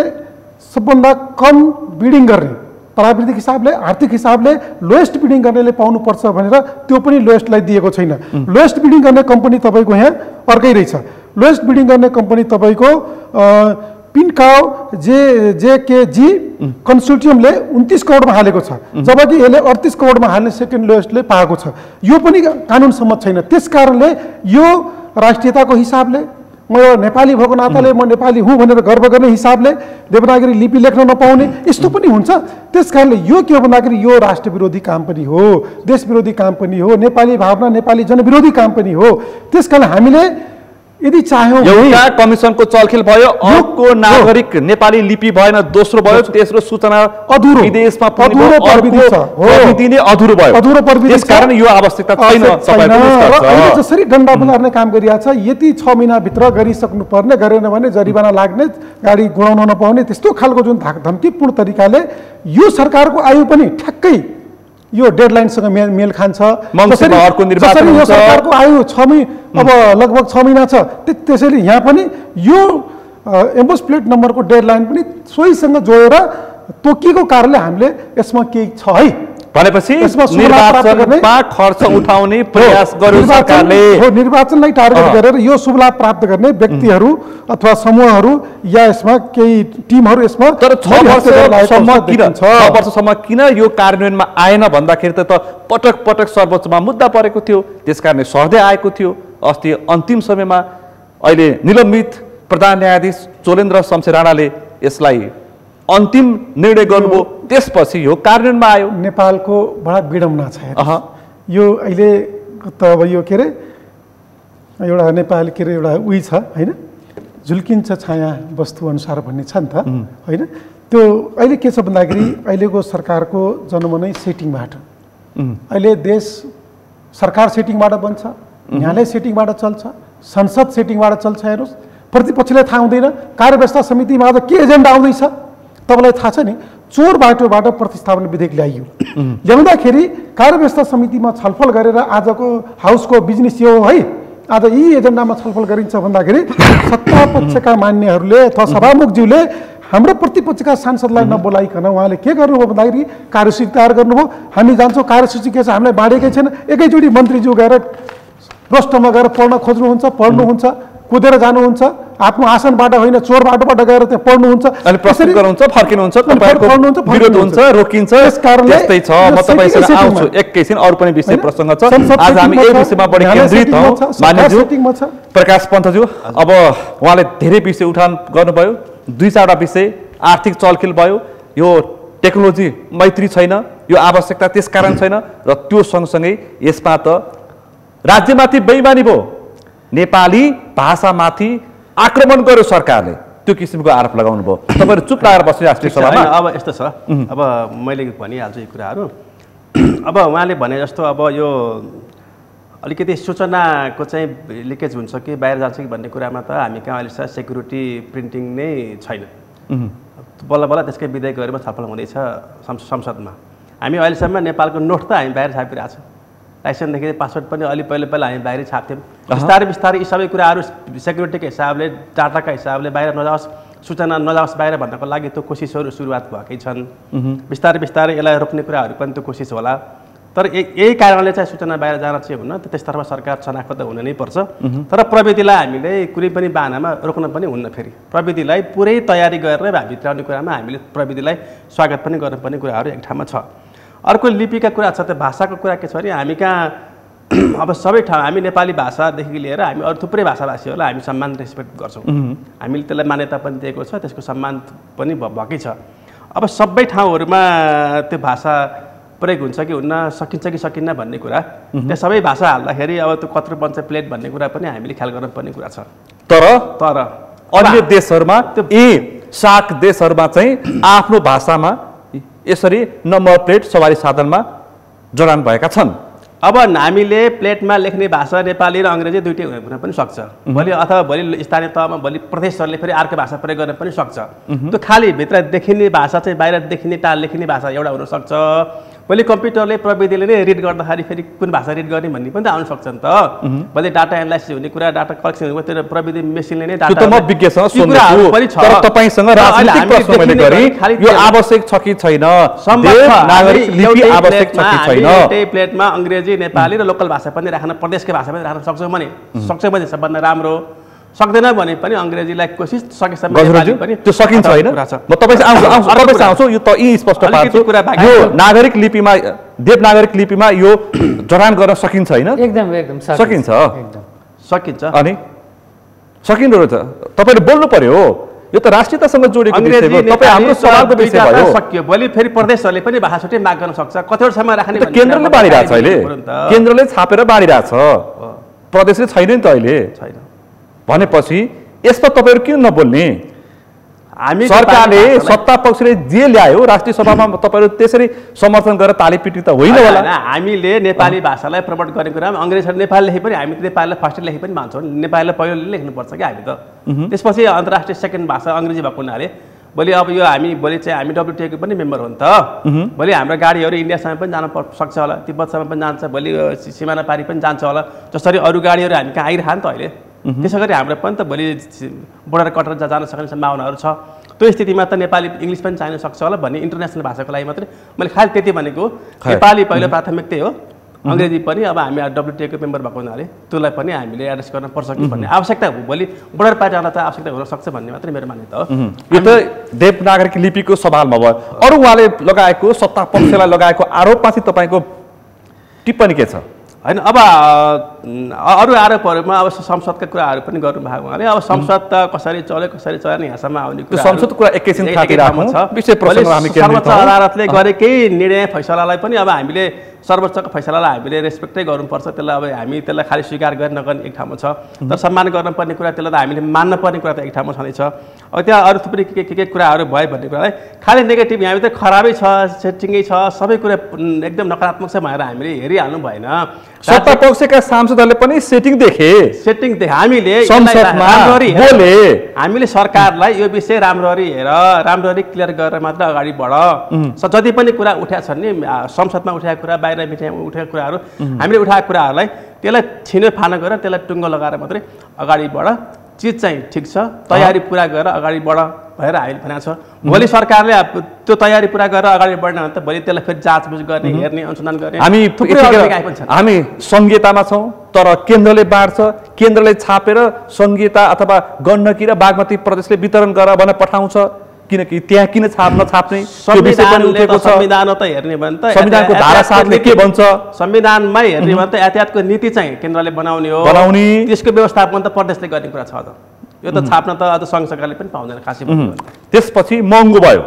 सबभन्दा कम बिडिङ गर्ने, प्राविधिक हिसाबले आर्थिक हिसाबले लोएस्ट बिडिङ गर्नेले पाउनुपर्छ भनेर त्यो पनि लोएस्टलाई दिएको छैन। लोएस्ट बिडिङ गर्ने कम्पनी तपाईँको यहाँ अर्कै रहेछ। लोएस्ट बिडिङ गर्ने कम्पनी तपाईँको पिनकाउ जेकेजी कन्सोर्टियमले 29 करोडमा हालेको छ, जबकि यसले 38 करोडमा हाल्ने सेकेन्ड लोएस्टले पाएको छ। यो पनि कानुन सम्मत छैन। त्यस कारणले यो राष्ट्रियताको हिसाबले, म नेपाली भएको नाताले म नेपाली हुँ भनेर गर्व गर्ने हिसाबले देवनागरी लिपि लेख्न नपाउने यस्तो पनि हुन्छ। त्यस कारणले यो के हो भन्दाखेरि यो राष्ट्र विरोधी काम पनि हो, देश विरोधी काम पनि हो, नेपाली भावना, नेपाली जनविरोधी काम पनि हो। त्यस कारण हामीले यदि चाह्यौँ एउटा कमिसनको चलखेल भयो, अर्को नागरिक नेपाली लिपि भएन, दोस्रो भयो, तेस्रो सूचना अधुरो विदेशमा प्रविधि नै अधुरो भयो। त्यसकारण यो आवश्यकता छैन। जसरी डन्डा बजार्ने काम गरिरहेको छ यति 6 महिनाभित्र गरिसक्नु पर्ने, गरेन भने जरिवाना लाग्ने, गाडी गुडाउन नपाउने, त्यस्तो खालको जुन धम्कीपूर्ण तरिकाले यो सरकारको आयु पनि ठ्याक्कै यो डेडलाइनसँग मेल खान्छ। जसरी यो सरकारको आयु 6 अब लगभग 6 महिना छ, त्यसैले यहाँ पनि यो एम्बोस प्लेट नम्बरको डेडलाइन पनि सोहीसँग जोडेर तोकिएको कारणले हामीले यसमा केही छ है भनेपछि निर्वाचनमा खर्च उठाउने प्रयास गर्यो सरकारले। निर्वाचनलाई टार्गेट गरेर यो शुभ लाभ प्राप्त गर्ने व्यक्तिहरू अथवा समूहहरू या यसमा केही टिमहरू यसमा। तर 6 वर्षसम्म किन यो कार्यान्वयनमा आएन भन्दाखेरि त पटक पटक सर्वोच्चमा मुद्दा परेको थियो, त्यसकारणले सहदै आएको थियो। अस्ति अन्तिम समयमा अहिले निलम्बित प्रधान न्यायाधीश चोलेन्द्र शमशेर राणाले यसलाई अन्तिम निर्णय गर्नुभयो, त्यसपछि यो कार्यान्वयनमा आयो। नेपालको बडा विडम्बना छ यो अहिले त अब यो के अरे एउटा नेपाल के अरे एउटा उही छ होइन, झुल्किन्छ छाया वस्तु अनुसार भन्ने छ नि त होइन। त्यो अहिले के छ भन्दाखेरि अहिलेको सरकारको जनमनै सेटिङबाट, अहिले देश सरकार सेटिङबाट बन्छ, न्यायालय सेटिङबाट चल्छ, संसद सेटिङबाट चल्छ। हेर्नुहोस्, प्रतिपक्षलाई थाहा हुँदैन कार्यव्यवस्था समितिमा आज के एजेन्डा आउँदैछ तपाईँलाई थाहा छ नि। चोर बाटोबाट प्रतिस्थापन विधेयक ल्याउँदाखेरि कार्यव्यवस्था समितिमा छलफल गरेर आजको हाउसको बिजनेस यो है, आज यी एजेन्डामा छलफल गरिन्छ भन्दाखेरि सत्ता पक्षका मान्यहरूले अथवा सभामुखज्यूले हाम्रो प्रतिपक्षका सांसदलाई नबोलाइकन उहाँले के गर्नुभयो भन्दाखेरि कार्यसूची तयार गर्नुभयो। हामी जान्छौँ, कार्यसूची के छ हामीलाई बाँडेकै छैन। एकैचोटि मन्त्रीज्यू गएर प्रश्नमा गएर पढ्न खोज्नुहुन्छ, पढ्नुहुन्छ, कुदेर जानुहुन्छ, आफ्नो आसनबाट होइन चोर बाटोबाट गएर त्यहाँ पढ्नुहुन्छ, प्रश्न गर्नुहुन्छ, फर्किनुहुन्छ, विरोध हुन्छ, रोकिन्छ। त्यस्तै छ। म तपाईसँग आउँछु एकैछिन, अरू पनि विषय प्रसङ्ग छ। आज हामी यही विषयमा बढी केन्द्रित हौँ। मान्यज्यू प्रकाश पन्तज्यू, अब उहाँले धेरै विषय उठान गर्नुभयो, 2-4वटा विषय आर्थिक चलखेल भयो, यो टेक्नोलोजी मैत्री छैन, यो आवश्यकता त्यसकारण छैन, र त्यो सँगसँगै यसमा त राज्यमाथि बेइमानी भयो, नेपाली भाषामाथि आक्रमण गर्यो सरकारले, त्यो किसिमको आरोप लगाउनु भयो। तपाईँहरू चुप लागेर बस्नु राष्ट्रिय सभामा। अब यस्तो छ, अब मैले भनिहाल्छु यी कुराहरू। अब उहाँले भने जस्तो अब यो अलिकति सूचनाको चाहिँ लिकेज हुन्छ कि बाहिर जान्छ कि भन्ने कुरामा त हामी कहाँ अहिलेसम्म सेक्युरिटी प्रिन्टिङ नै छैन। बल्ल बल्ल त्यसकै विधेयकहरूमा छलफल हुँदैछ संसदमा। हामी अहिलेसम्म नेपालको नोट त हामी बाहिर छापिरहेको छौँ, लाइसेन्सदेखि पासपोर्ट पनि अलि पहिला हामी बाहिर छाप्थ्यौँ। बिस्तारै बिस्तारै यी सबै कुराहरू सेक्युरिटीको हिसाबले, डाटाका हिसाबले बाहिर नजाओस्, सूचना नजाओस् बाहिर भन्नको लागि त्यो कोसिसहरू सुरुवात भएकै छन्। बिस्तारै बिस्तारै यसलाई रोक्ने कुराहरू पनि त्यो कोसिस होला। तर यही कारणले चाहिँ सूचना बाहिर जान चाहिँ हुन त्यसतर्फ सरकार छनाखत हुन नै पर्छ। तर प्रविधिलाई हामीले कुनै पनि बाहनामा रोक्न पनि हुन्न। फेरि प्रविधिलाई पुरै तयारी गरेर भित्राउने कुरामा हामीले प्रविधिलाई स्वागत पनि गर्नुपर्ने कुराहरू एक ठाउँमा छ। अर्को लिपिका कुरा छ, त्यो भाषाको कुरा के छ भने हामी कहाँ अब सबै ठाउँ हामी नेपाली भाषादेखि लिएर हामी अरू थुप्रै भाषाभाषीहरूलाई हामी सम्मान रेस्पेक्ट गर्छौँ। हामीले त्यसलाई मान्यता पनि दिएको छ, त्यसको सम्मान पनि भएकै छ। अब सबै ठाउँहरूमा त्यो भाषा प्रयोग हुन्छ कि हुन्न, सकिन्छ कि सकिन्न भन्ने कुरा, त्यो सबै भाषा हाल्दाखेरि अब त्यो कत्रो बन्छ प्लेट भन्ने कुरा पनि हामीले ख्याल गर्नुपर्ने कुरा छ। तर अन्य देशहरूमा यी सार्क देशहरूमा चाहिँ आफ्नो भाषामा यसरी नम्बर प्लेट सवारी साधनमा जडान भएका छन्। अब हामीले प्लेटमा लेख्ने भाषा नेपाली र अङ्ग्रेजी दुइटै हुन पनि सक्छ। भोलि अथवा भोलि स्थानीय तहमा भोलि प्रदेशहरूले फेरि अर्को भाषा प्रयोग गर्न पनि सक्छ। त्यो खालि भित्र देखिने भाषा चाहिँ बाहिर देखिने लेखिने भाषा एउटा हुनसक्छ। भोलि कम्प्युटरले प्रविधिले नै रिड गर्दाखेरि फेरि कुन भाषा रिड गर्ने भन्ने पनि त आउन सक्छ नि त। भोलि डाटा एनालाइसिस हुने कुरा, डाटा कलेक्सन हुने त्यो प्रविधि मेसिनले नै डाटा म विज्ञसँग सोध्छु। तर तपाईसँग राजनीतिक प्रश्न मैले गरी यो आवश्यक छ कि छैन, नागरिक लिपि आवश्यक छ कि छैन, त्यही प्लेटमा अङ्ग्रेजी नेपाली र लोकल भाषा पनि राख्न, प्रदेशकै भाषा पनि राख्न सक्छौँ भने सबभन्दा राम्रो। सक्दैन भने पनि अङ्ग्रेजीलाई कोसिस सकेसम्म नेपाली पनि त्यो सकिन्छ होइन। म तपाईसँग आउँछु यो त यी स्पष्ट पार्छु, यो नागरिक लिपिमा देवनागरिक लिपिमा यो जडान गर्न सकिन्छ होइन? एकदम सकिन्छ। सकिन्छ अनि सकिँदो रहेछ। तपाईँले बोल्नु पर्यो, यो त राष्ट्रियतासँग जोडेको विषय हो। तपाईँ हाम्रो सवालको विषय भयो। सकियो भोलि फेरि प्रदेशहरूले पनि भाषा छुट्टै माग गर्न सक्छ। कतिवटासम्म राख्ने केन्द्रले बाँडिरहेछ अहिले, केन्द्रले छापेर बाँडिरहेछ, प्रदेशले छैन नि त अहिले। छैन भनेपछि यसमा तपाईँहरू किन नबोल्ने? हामी सरकारले सत्ता पक्षले जे ल्यायो राष्ट्रिय सभामा तपाईँहरू त्यसरी समर्थन गरेर तालीपिटी त होइन होला। हामीले नेपाली भाषालाई प्रमोट गर्ने कुरामा अङ्ग्रेजीहरू नेपाली लेखे पनि हामी नेपालीलाई फर्स्ट लेखे पनि मान्छौँ। नेपालीलाई पहिलो लेख्नुपर्छ कि हामी त। त्यसपछि अन्तर्राष्ट्रिय सेकेन्ड भाषा अङ्ग्रेजी भएको हुनाले भोलि अब यो हामी भोलि चाहिँ हामी WTO पनि मेम्बर हो नि त। भोलि हाम्रो गाडीहरू इन्डियासम्म पनि जान सक्छ होला, तिब्बतसम्म पनि जान्छ, भोलि सिमाना पारी पनि जान्छ होला। जसरी अरू गाडीहरू हामी कहाँ आइरहन्छ नि त अहिले, त्यसै गरी हाम्रो पनि त भोलि बोर्डर कटेर जान सक्ने सम्भावनाहरू छ। त्यो स्थितिमा त नेपाली इङ्ग्लिस पनि चाहिन सक्छ होला भन्ने इन्टरनेसनल भाषाको लागि मात्रै मैले खालि त्यति भनेको। नेपाली पहिलो प्राथमिकतै हो, अङ्ग्रेजी पनि अब हामी WTO मेम्बर भएको हुनाले त्यसलाई पनि हामीले एड्रेस गर्न पर्छ कि भन्ने आवश्यकता हो। भोलि बोर्डर पार जाँदा त आवश्यकता हुनसक्छ भन्ने मात्रै मेरो मान्यता हो। यो त देवनागरिक लिपिको सवालमा भयो। अरू उहाँले लगाएको सत्ता पक्षलाई लगाएको आरोपमाथि तपाईँको टिप्पणी के छ? होइन अब अरू आरोपहरूमा अब संसदका कुराहरू पनि गर्नुभएको उहाँले। अब संसद त कसरी चल्यो कसरी चलेन यहाँसम्म आउने कुरा संसदको कुरा एकैछिन थाती राख्नु छ। विषय प्रसङ्गमा हामी सर्वोच्च अदालतले गरेकै निर्णय फैसलालाई पनि अब हामीले सर्वोच्चको फैसलालाई हामीले रेस्पेक्टै गर्नुपर्छ। त्यसलाई अब हामी त्यसलाई खालि स्वीकार गर्ने नगर्ने एक ठाउँमा छ, तर सम्मान गर्नुपर्ने कुरा त्यसलाई त हामीले मान्नुपर्ने कुरा त एक ठाउँमा छँदैछ। अब त्यहाँ अरू थुप्रै के कुराहरू भयो भन्ने कुरालाई खालि नेगेटिभ हामी त खराबै छ, सेटिङै छ, सबै कुरा एकदम नकारात्मक छ भनेर हामीले हेरिहाल्नु भएन। सत्ता पक्षका सांसदहरूले पनि सेटिङ देखे हामीले हामीले सरकारलाई यो विषय राम्ररी हेर, राम्ररी क्लियर गरेर मात्र अगाडि बढ। जति पनि कुरा उठाएको छन् नि संसदमा उठाएको कुरा, बाहिर मिडियामा उठेको कुराहरू, हामीले उठाएको कुराहरूलाई त्यसलाई छिनोफानो गरेर त्यसलाई टुङ्गो लगाएर मात्रै अगाडि बढ। चिज चाहिँ ठिक छ, तयारी पुरा गरेर अगाडि बढ भनेर हामीले भनेको छ। भोलि सरकारले त्यो तयारी पुरा गरेर अगाडि बढ्न भने त भोलि त्यसलाई फेरि जाँचबुझ गर्ने, हेर्ने, अनुसन्धान गर्ने। हामी संहितामा छौँ तर केन्द्रले बाँड्छ, केन्द्रले छापेर संहिता अथवा गण्डकी र बागमती प्रदेशले वितरण गरेर भनेर पठाउँछ। किनकि त्यहाँ किन नछाप्ने संविधान त हेर्ने भने त संविधानको धारा 7ले के भन्छ? संविधानमै हेर्ने भने त यातायातको नीति चाहिँ केन्द्रले बनाउने हो, त्यसको व्यवस्थापन त प्रदेशले गर्ने कुरा छ। त यो त छाप्न त अझ सङ्घ सरकारले पनि पाउँदैन खासै। त्यसपछि महँगो भयो,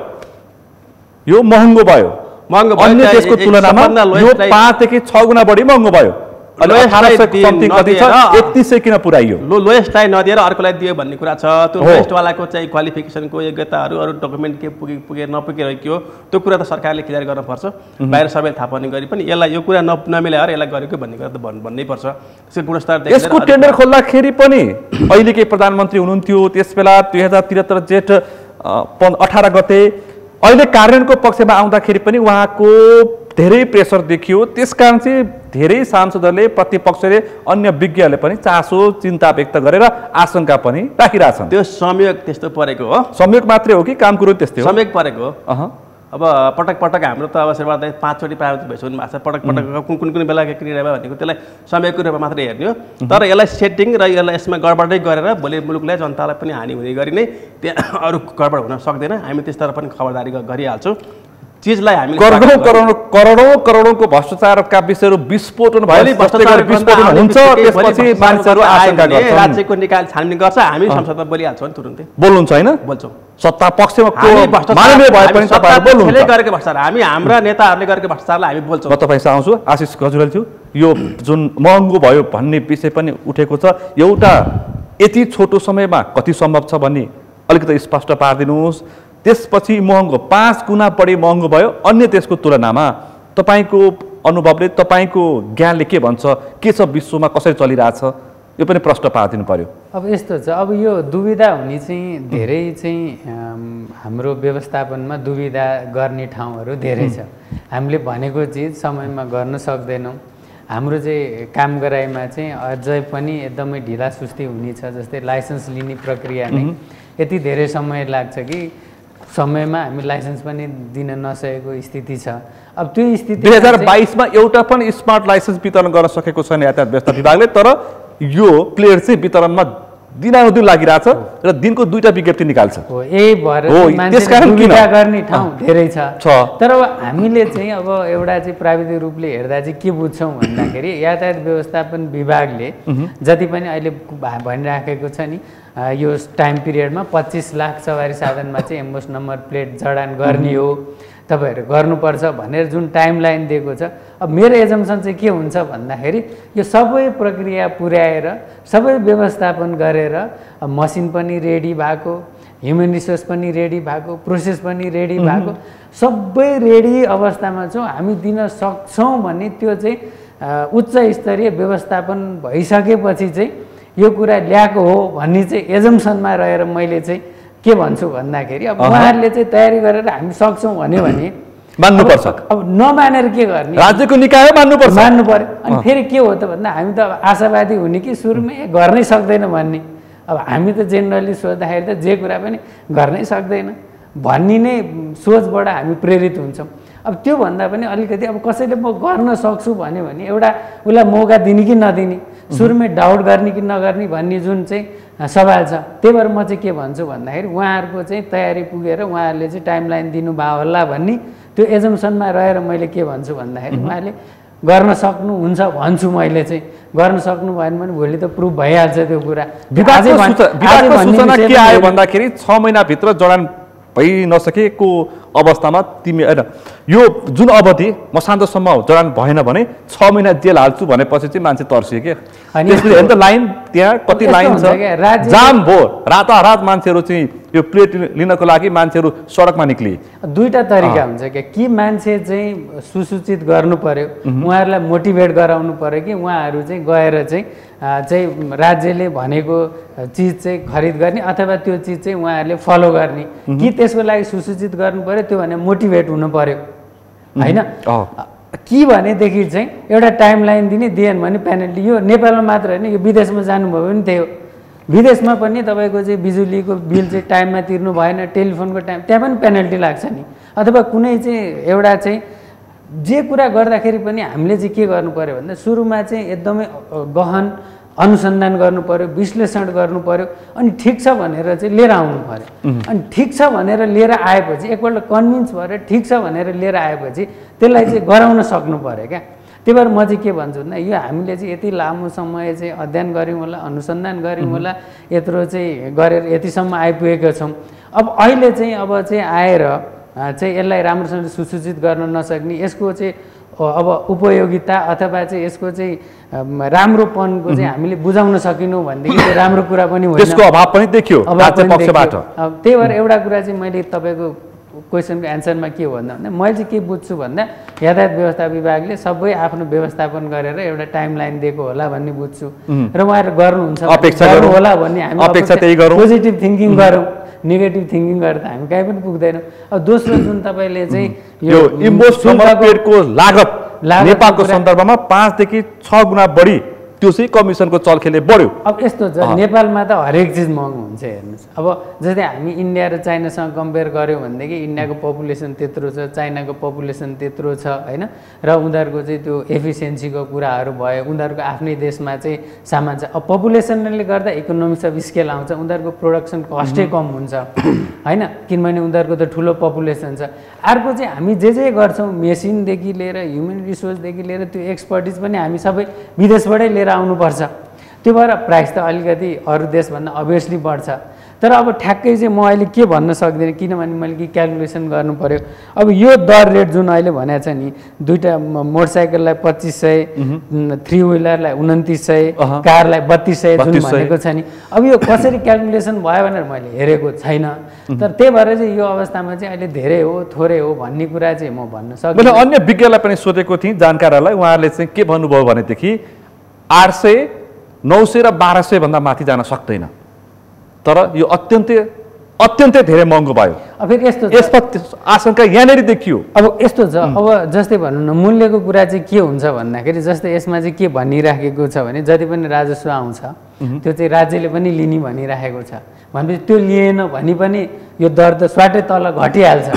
यो महँगो भयो, अन्य देशको तुलनामा यो 5 देखि 6 गुणा बढी महँगो भयो। 3100 किन पुर्याइयो? लोएस्टलाई नदिएर अर्कोलाई दियो भन्ने कुरा छ। त्यो लोएस्टवालाको चाहिँ क्वालिफिकेसनको योग्यताहरू अरू डकुमेन्ट के पुगे नपुगिरहेको त्यो कुरा त सरकारले क्लियर गर्नुपर्छ। बाहिर सबैले थाहा पाउने गरी पनि यसलाई यो कुरा नमिलाएर यसलाई गरेको भन्ने कुरा त भन्नै पर्छ। त्यसको गुणस्तर यसको टेन्डर खोल्दाखेरि पनि अहिलेकै प्रधानमन्त्री हुनुहुन्थ्यो, त्यसबेला 2073 जेठ 18 गते अहिले कार्यान्वयनको पक्षमा आउँदाखेरि पनि उहाँको धेरै प्रेसर देखियो। त्यसकारण चाहिँ धेरै सांसदहरूले, प्रतिपक्षले, अन्य विज्ञहरूले पनि चासो चिन्ता व्यक्त गरेर आशंका पनि राखिरहेछन्। त्यो संयोग त्यस्तो परेको हो। संयोग मात्रै हो कि काम कुरो त्यस्तै हो? संयोग परेको हो। अब पटक पटक हाम्रो त अब सेवादाय 5 चोटि प्राप्त भइसक्नु भएको छ पटक पटक कुन बेला के निर्णय भयो भनेको त्यसलाई समयको रूपमा मात्रै हेर्ने हो तर यसलाई सेटिङ र यसलाई यसमा गडबडै गरेर भोलि मुलुकलाई जनतालाई पनि हानि हुने गरी नै त्यहाँ अरू गडबड हुन सक्दैन हामी त्यसतर्फ पनि खबरदारी गरिहाल्छौँ चीजलाई हामी करोडौंको भ्रष्टाचारका विषयहरू विस्फोटन हुन्छ त्यसपछि मान्छेहरू आशंका गर्छन् राज्यको निकाय छानबिन गर्छ हामी संसदमा बोलिहाल्छौँ नि तुरुन्तै बोल्नुहुन्छ हैन बोल्छौँ सत्ता पक्षमा माननीय भए पनि तपाईहरु बोल्नुहुन्छ गरेको भ्रष्टाचार हामी हाम्रा नेताहरूले गरेको भ्रष्टाचारलाई हामी बोल्छौँ म तपाईसँग आउँछु आशिष गजुरेलज्यू यो जुन महँगो भयो भन्ने विषय पनि उठेको छ एउटा यति छोटो समयमा कति सम्भव छ भन्ने अलिकति स्पष्ट पारिदिनुहोस् त्यसपछि महँगो 5 गुणा बढी महँगो भयो अन्य देशको तुलनामा तपाईको अनुभवले तपाईको ज्ञानले के भन्छ के छ विश्वमा कसरी चलिरहेछ यो पनि प्रश्न पारिदिनु पर्यो अब यस्तो छ अब यो दुविधा हुने चाहिँ धेरै चाहिँ हाम्रो व्यवस्थापनमा दुविधा गर्ने ठाउँहरू धेरै छ हामीले भनेको चिज समयमा गर्न सक्दैनौँ हाम्रो चाहिँ काम गराइमा चाहिँ अझै पनि एकदमै ढिला सुस्ती हुनेछ जस्तै लाइसेन्स लिने प्रक्रिया नै यति धेरै समय लाग्छ कि समयमा हामी लाइसेन्स पनि दिन नसकेको स्थिति छ अब त्यो स्थिति 2022 मा एउटा पनि स्मार्ट लाइसेन्स वितरण गर्न सकेको छैन यातायात व्यवस्था विभागले तर यो प्लेयर चाहिँ वितरणमा दिनानुदिन लागिरहेछ र दिनको 2टा विज्ञप्ति निकाल्छ हो यही भएर त्यसकारण दुविधा गर्ने ठाउँ धेरै छ तर अब हामीले चाहिँ अब एउटा चाहिँ प्राविधिक रूपले हेर्दा चाहिँ के बुझ्छौँ भन्दाखेरि यातायात व्यवस्थापन विभागले जति पनि अहिले भनिराखेको छ नि यो टाइम पिरियडमा 25 लाख सवारी साधनमा चाहिँ एम्बोस नम्बर प्लेट जडान गर्ने हो तपाईहरु गर्नुपर्छ भनेर जुन टाइमलाइन दिएको छ अब मेरो एजम्पसन चाहिँ के हुन्छ भन्दाखेरि यो सबै प्रक्रिया पुर्याएर सबै व्यवस्थापन गरेर मसिन पनि रेडी भएको ह्युमन रिसोर्स पनि रेडी भएको प्रोसेस पनि रेडी भएको सबै रेडी अवस्थामा छौँ हामी दिन सक्छौँ भन्ने त्यो चाहिँ उच्च स्तरीय व्यवस्थापन भइसकेपछि चाहिँ यो कुरा ल्याएको हो भन्ने चाहिँ एजम्पसनमा रहेर मैले चाहिँ के भन्छु भन्दाखेरि अब उहाँहरूले चाहिँ तयारी गरेर हामी सक्छौँ भन्यो भने मान्नुपर्छ अब नमानेर के गर्ने राज्यको निकाय मान्नु पर्यो अनि फेरि के हो त भन्दा हामी त अब आशावादी हुने कि सुरुमै गर्नै सक्दैन भन्ने अब हामी त जेनरली सोच्दाखेरि त जे कुरा पनि गर्नै सक्दैन भन्ने नै सोचबाट हामी प्रेरित हुन्छौँ अब त्यो भन्दा पनि अलिकति अब कसैले म गर्न सक्छु भन्यो भने एउटा उसलाई मौका दिने कि नदिने सुरुमै डाउट गर्ने कि नगर्ने भन्ने जुन चाहिँ सवाल छ त्यही भएर म चाहिँ के भन्छु भन्दाखेरि उहाँहरूको चाहिँ तयारी पुगेर उहाँहरूले चाहिँ टाइमलाइन दिनुभयो होला भन्ने त्यो एजम्पसनमा रहेर मैले के भन्छु भन्दाखेरि उहाँले गर्न सक्नुहुन्छ भन्छु मैले चाहिँ गर्न सक्नु भएन भने भोलि त प्रुफ भइहाल्छ त्यो कुरा विभागको सूचना के आयो भन्दाखेरि 6 महिनाभित्र जडान भइ नसकेको अवस्थामा तिमी हैन यो जुन अवधि म शान्तसम्म जडान भएन भने 6 महिना जेल हाल्छु भनेपछि चाहिँ मान्छे तर्सियो के त्यसले हेर्न त लाइन त्यहाँ कति लाइन छ जाम भयो रातारात मान्छेहरू चाहिँ यो प्लेट लिनको लागि मान्छेहरू सडकमा निक्लिए दुईटा तरिका हुन्छ कि मान्छे चाहिँ सुसूचित गर्नु पर्यो उहाँहरूलाई मोटिभेट गराउनु पर्यो कि उहाँहरू चाहिँ गएर चाहिँ राज्यले भनेको चिज चाहिँ खरिद गर्ने अथवा त्यो चिज चाहिँ उहाँहरूले फलो गर्ने कि त्यसको लागि सुसूचित गर्नु पर्यो त्यो भने मोटिभेट हुनु पर्यो हैन कि भनेदेखि चाहिँ एउटा टाइमलाइन दिएन भने पेनल्टी यो नेपालमा मात्र होइन यो विदेशमा जानुभयो भने त्यही हो विदेशमा पनि तपाईँको चाहिँ बिजुलीको बिल चाहिँ टाइममा तिर्नु भएन टेलिफोनको टाइम त्यहाँ पनि पेनल्टी लाग्छ नि अथवा कुनै चाहिँ एउटा चाहिँ जे कुरा गर्दाखेरि पनि हामीले चाहिँ के गर्नु पर्यो भन्दा सुरुमा चाहिँ एकदमै गहन अनुसन्धान गर्नु पर्यो विश्लेषण गर्नु पर्यो अनि ठिक छ भनेर चाहिँ लिएर आउनु पर्यो अनि ठिक छ भनेर लिएर आएपछि एकपल्ट कन्भिन्स भएर ठिक छ भनेर लिएर आएपछि त्यसलाई चाहिँ गराउन सक्नु पर्यो क्या त्यही भएर म चाहिँ के भन्छु भन्दा यो हामीले चाहिँ यति लामो समय चाहिँ अध्ययन गऱ्यौँ होला अनुसन्धान गऱ्यौँ होला यत्रो चाहिँ गरेर यतिसम्म आइपुगेका छौँ अब अहिले चाहिँ अब चाहिँ आएर चाहिँ यसलाई राम्रोसँग सुसूचित गर्न नसक्ने यसको चाहिँ अब उपयोगिता अथवा चाहिँ यसको चाहिँ राम्रोपनको चाहिँ हामीले बुझाउन सकिनौँ भनेदेखि त्यो राम्रो कुरा पनि होइन त्यसको अभाव पनि देखियो राज्य पक्षबाट त्यही भएर एउटा कुरा चाहिँ मैले तपाईँको क्वेसनको एन्सरमा के हो भन्दा मैले चाहिँ के बुझ्छु भन्दा यातायात व्यवस्था विभागले सबै आफ्नो व्यवस्थापन गरेर एउटा टाइमलाइन दिएको होला भन्ने बुझ्छु र उहाँहरू गर्नुहुन्छ होला भन्ने हामी पोजिटिभ थिङ्किङ गरौँ नेगेटिभ थिङ्किङ गरेर त हामी कहीँ पनि पुग्दैनौँ अब दोस्रो जुन तपाईँले चाहिँ यो इम्बोस नम्बर प्लेटको लागत नेपालको सन्दर्भमा 5 देखि 6 गुणा बढी त्यो चाहिँ कमिसनको चलखेलले बढ्यो। अब यस्तो छ नेपालमा त हरेक चिज महँगो हुन्छ हेर्नुहोस्। अब जस्तै हामी इन्डिया र चाइनासँग कम्पेयर गऱ्यौँ भनेदेखि इन्डियाको पपुलेसन त्यत्रो छ, चाइनाको पपुलेसन त्यत्रो छ होइन, र उनीहरूको चाहिँ त्यो एफिसियन्सीको कुराहरू भयो, उनीहरूको आफ्नै देशमा चाहिँ सामान छ। अब पपुलेसनले गर्दा इकोनोमिक्स अफ स्केल आउँछ, उनीहरूको प्रोडक्सन कस्टै कम हुन्छ होइन, किनभने उनीहरूको त ठुलो पपुलेसन छ। अर्को चाहिँ हामी जे गर्छौँ मेसिनदेखि लिएर ह्युमन रिसोर्सदेखि लिएर त्यो एक्सपर्टिज पनि हामी सबै विदेशबाटै लिएर आउनुपर्छ। त्यो भएर प्राइस त अलिकति अरू देशभन्दा अभियसली बढ्छ। तर अब ठ्याक्कै चाहिँ म अहिले के भन्न सक्दिनँ, किनभने मैले के क्यालकुलेसन गर्नु पऱ्यो। अब यो दर रेट जुन अहिले भनेको छ नि, दुईवटा मोटरसाइकललाई 2500, 3 व्हिलरलाई 2900, कारलाई 3200 जुन भनेको छ नि, अब यो कसरी क्यालकुलेसन भयो भनेर मैले हेरेको छैन। तर त्यही भएर चाहिँ यो अवस्थामा चाहिँ अहिले धेरै हो थोरै हो भन्ने कुरा चाहिँ म भन्न सक्दिनँ। मैले अन्य विज्ञलाई पनि सोधेको थिएँ जानकारहरूलाई, उहाँहरूले चाहिँ के भन्नुभयो भनेदेखि 800, 900 र 1200 भन्दा माथि जान सक्दैन, तर यो अत्यन्तै धेरै महँगो भयो। अब फेरि यस्तो यसमा आशंका यहाँनिर देखियो। अब यस्तो छ, अब जस्तै भनौँ न मूल्यको कुरा चाहिँ के हुन्छ भन्दाखेरि, जस्तै यसमा चाहिँ के भनिराखेको छ भने जति पनि राजस्व आउँछ त्यो चाहिँ राज्यले पनि लिने भनिराखेको छ। भनेपछि त्यो लिएन भने पनि यो दर त स्वाटै तल घटिहाल्छ।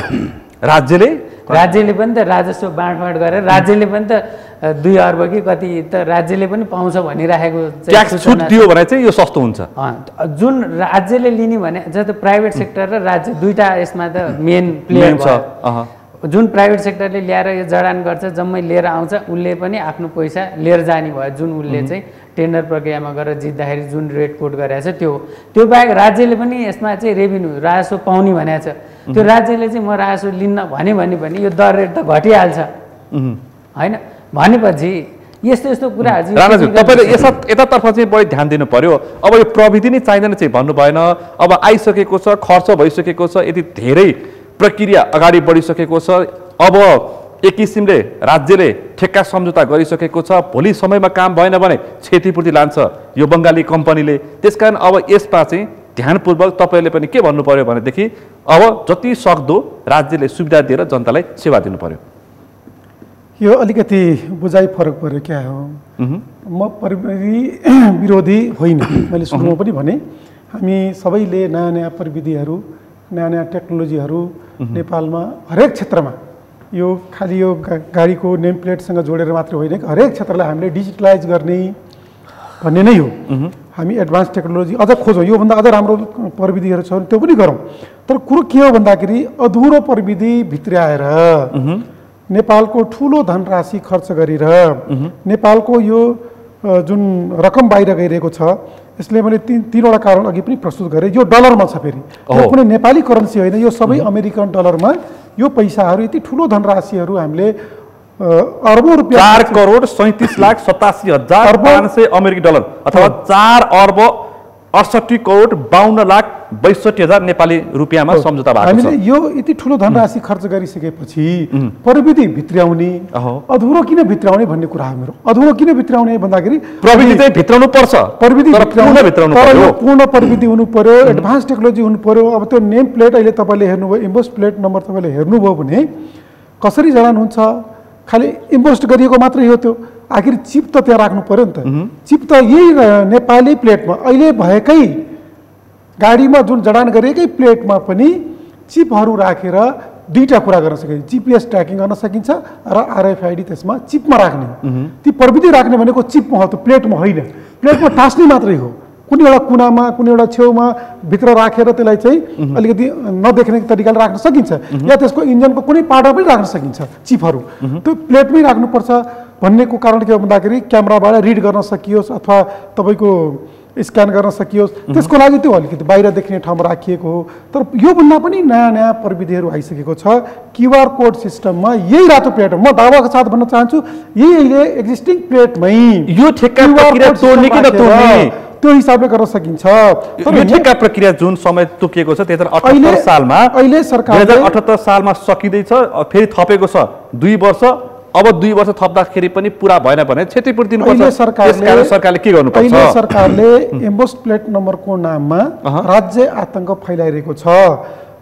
राज्यले पनि त राजस्व बाँडफाँड गरेर राज्यले पनि त 2 अर्ब कि कति त राज्यले पनि पाउँछ भनिराखेको ट्याक्स छुट दियो भने चाहिँ यो सस्तो हुन्छ। जुन राज्यले लिने भने जस्तो प्राइभेट सेक्टर र राज्य दुईटा यसमा त मेन प्लेयर छ। जुन प्राइभेट सेक्टरले ल्याएर यो जडान गर्छ, जम्मै लिएर आउँछ, उसले पनि आफ्नो पैसा लिएर जाने भयो। जुन उसले चाहिँ टेन्डर प्रक्रियामा गएर जित्दाखेरि जुन रेट कोट गरेको छ त्यो बाहेक राज्यले पनि यसमा चाहिँ रेभिन्यू राजस्व पाउने भनेको छ। त्यो राज्यले चाहिँ म राजस्व लिन्न भने यो दर रेट त घटिहाल्छ होइन। भनेपछि यस्तो कुराहरू राणाज्यू तपाईँले यतातर्फ चाहिँ बढी ध्यान दिनु पर्यो। अब यो प्रविधि नै चाहिँदैन चाहिँ भन्नु भएन, अब आइसकेको छ, खर्च भइसकेको छ, यति धेरै प्रक्रिया अगाडि बढिसकेको छ। अब एक किसिमले राज्यले ठेक्का सम्झौता गरिसकेको छ, भोलि समयमा काम भएन भने क्षतिपूर्ति लान्छ यो बङ्गाली कम्पनीले। त्यसकारण अब यसमा चाहिँ ध्यानपूर्वक तपाईँले पनि के भन्नु पर्यो भनेदेखि अब जति सक्दो राज्यले सुविधा दिएर जनतालाई सेवा दिनु पर्यो। यो अलिकति बुझाइ फरक पर्यो क्या हो। म प्रविधि विरोधी होइन, मैले सुरुमा पनि भने हामी सबैले नयाँ नयाँ प्रविधिहरू, नयाँ नयाँ टेक्नोलोजीहरू नेपालमा हरेक क्षेत्रमा, यो खालि यो गाडीको नेम प्लेटसँग जोडेर मात्र होइन, हरेक क्षेत्रलाई हामीले डिजिटलाइज गर्ने भन्ने नै हो। हामी एडभान्स टेक्नोलोजी अझ खोजौँ, योभन्दा अझ राम्रो प्रविधिहरू छ त्यो पनि गरौँ। तर कुरो के हो भन्दाखेरि अधुरो प्रविधि भित्र्याएर नेपालको ठुलो धनराशि खर्च गरेर नेपालको यो जुन रकम बाहिर गइरहेको छ, यसले मैले तीनवटा कारण अघि पनि प्रस्तुत गरेँ। यो डलरमा छ, फेरि यो कुनै नेपाली करेन्सी होइन, यो सबै अमेरिकन डलरमा यो पैसाहरू, यति ठुलो धनराशिहरू हामीले अरबौं रुपियाँ 4,37,87,500 अमेरिकी डलर अथवा 4,68,52,62,हजार नेपाली रुपियाँमा सम्झौता भएको छ। हामीले यो यति ठुलो धनराशि खर्च गरिसकेपछि प्रविधि भित्र्याउने, अधुरो किन भित्र्याउने भन्ने कुरा हो मेरो। अधुरो किन भित्र्याउने भन्दाखेरि प्रविधि चाहिँ भित्राउनु पर्छ, प्रविधि भित्राउनु पर्यो, पूर्ण प्रविधि हुनु पर्यो, एडभान्स टेक्नोलोजी हुनु पर्यो। अब त्यो नेम प्लेट अहिले तपाईँले हेर्नुभयो, इम्पोस्ट प्लेट नम्बर तपाईँले हेर्नुभयो भने कसरी जडान हुन्छ, खालि इम्पोस्ट गरिएको मात्रै हो त्यो। आखिर चिप त त्यहाँ राख्नु पर्यो नि त। चिप त यही नेपाली प्लेटमा अहिले भएकै गाडीमा जुन जडान गरिएकै प्लेटमा पनि चिपहरू राखेर दुईटा कुरा गर्न सकिन्छ, जिपिएस ट्र्याकिङ गर्न सकिन्छ र आरएफआइडी त्यसमा चिपमा राख्ने। ती प्रविधि राख्ने भनेको चिपमा हो, त्यो प्लेटमा होइन। प्लेटमा टास्ने मात्रै हो, कुनै एउटा कुनामा कुनै एउटा छेउमा भित्र राखेर त्यसलाई चाहिँ अलिकति नदेख्ने तरिकाले राख्न सकिन्छ, या त्यसको इन्जनको कुनै पार्टमा पनि राख्न सकिन्छ चिपहरू। त्यो प्लेटमै राख्नुपर्छ भन्नेको कारण के हो भन्दाखेरि क्यामेराबाट रिड गर्न सकियोस् अथवा तपाईँको स्क्यान गर्न सकियोस्, त्यसको लागि त्यो अलिकति बाहिर देख्ने ठाउँमा राखिएको हो। तर योभन्दा पनि नयाँ नयाँ प्रविधिहरू आइसकेको छ। क्युआर कोड सिस्टममा यही रातो प्लेट, म दावाको साथ भन्न चाहन्छु, यही अहिले एक्जिस्टिङ प्लेटमै यो ठेक्का प्रक्रिया तोड्ने कि नतोड्ने त्यो हिसाबले गर्न सकिन्छ। यो ठेक्का प्रक्रिया जुन समय तोकिएको छ 2078 सालमा, अहिले सरकारले 2078 सालमा सकिँदैछ, फेरि थपेको छ 2 वर्ष। अब 2 वर्ष थप्दाखेरि पनि पुरा भएन भने क्षतिपूर्ति दिनुपर्छ। सरकारले के गर्नुपर्छ? अहिले सरकारले इम्पोस्ट प्लेट नम्बरको नाममा राज्य आतंक फैलाइरहेको छ।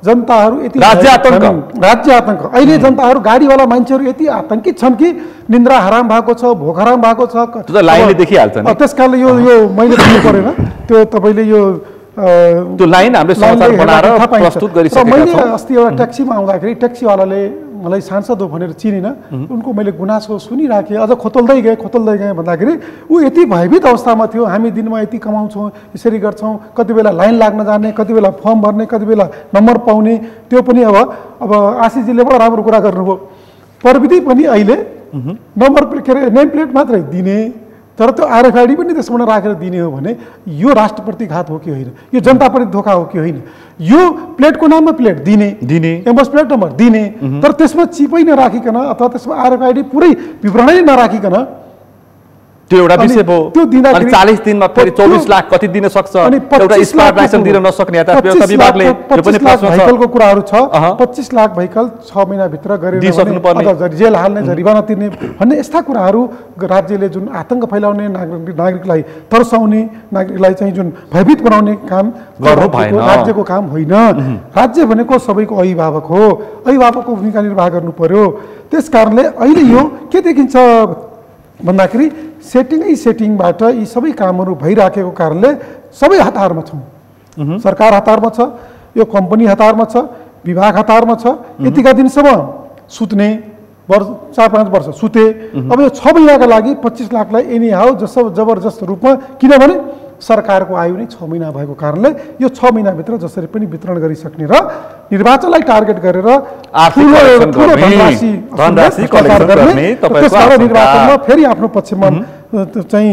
जनताहरू यति राज्य आतंक। राज्य आतंक। अहिले जनताहरू गाडीवाला मान्छेहरू यति आतंकित छन् कि निन्द्रा हराम भएको छ, भोक हराम भएको छ। त्यो त लाइनले देखिहाल्छ नि। त्यस कारणले यो मैले भन्नु परेन, त्यो तपाईँले यो त्यो लाइन हामीले समाचार बनाएर प्रस्तुत गरिसकेका छौँ। मैले अस्ति एउटा ट्याक्सीमा आउँदाखेरि ट्याक्सीवालाले मलाई सांसद हो भनेर चिनिन, उनको मैले गुनासो सुनिराखेँ, अझ खोतल्दै गएँ भन्दाखेरि ऊ यति भयभीत अवस्थामा थियो। हामी दिनमा यति कमाउँछौँ, यसरी गर्छौँ, कति बेला लाइन लाग्न जाने, कति बेला फर्म भर्ने, कति बेला नम्बर पाउने, त्यो पनि अब आशिषजीले बडो राम्रो कुरा गर्नुभयो। प्रविधि पनि अहिले नम्बर के अरे नेम प्लेट मात्रै दिने, तर त्यो आरएफआइडी पनि त्यसमा राखेर दिने हो भने यो राष्ट्रप्रति घात हो कि होइन, यो जनताप्रति धोका हो कि होइन। यो प्लेटको नाममा प्लेट दिने एम्बस प्लेट नम्बर दिने, तर त्यसमा चिपै नराखिकन अथवा त्यसमा आरएफआइडी पुरै विवरणै नराखिकन त्यो एउटा विषय भयो। त्यो दिँदाखेरि 40 दिनमा फेरि 24 लाख कति दिन सक्छ, एउटा स्मार्ट लाइसेन्स दिन नसक्ने यातायात व्यवस्था विभागले त्यो पनि प्रश्न छ। भेहिकलको कुराहरू छ, 25 लाख भेहिकल 6 महिनाभित्र गरेर जेल हाल्ने, जरिवाना तिर्ने भन्ने यस्ता कुराहरू राज्यले जुन आतंक फैलाउने, नागरिकलाई तर्साउने, नागरिकलाई चाहिँ जुन भयभीत बनाउने काम गर्नु भएन। राज्यको काम होइन। राज्य भनेको सबैको अभिभावक हो, अभिभावकको भूमिका निर्वाह गर्नु पर्यो। त्यस कारणले अहिले यो के देखिन्छ भन्दाखेरि सेटिङबाट यी सबै कामहरू भइराखेको कारणले सबै हतारमा छौँ। सरकार हतारमा छ, यो कम्पनी हतारमा छ, विभाग हतारमा छ। यतिका दिनसम्म सुत्ने 4-5 वर्ष सुते, अब यो 6 महिनाका लागि 25 लाखलाई एनी हाउ जबरजस्त रूपमा, किनभने सरकारको आयु नै 6 महिना भएको कारणले यो 6 महिनाभित्र जसरी पनि वितरण गरिसक्ने र निर्वाचनलाई टार्गेट गरेर निर्वाचनमा फेरि आफ्नो पक्षमा चाहिँ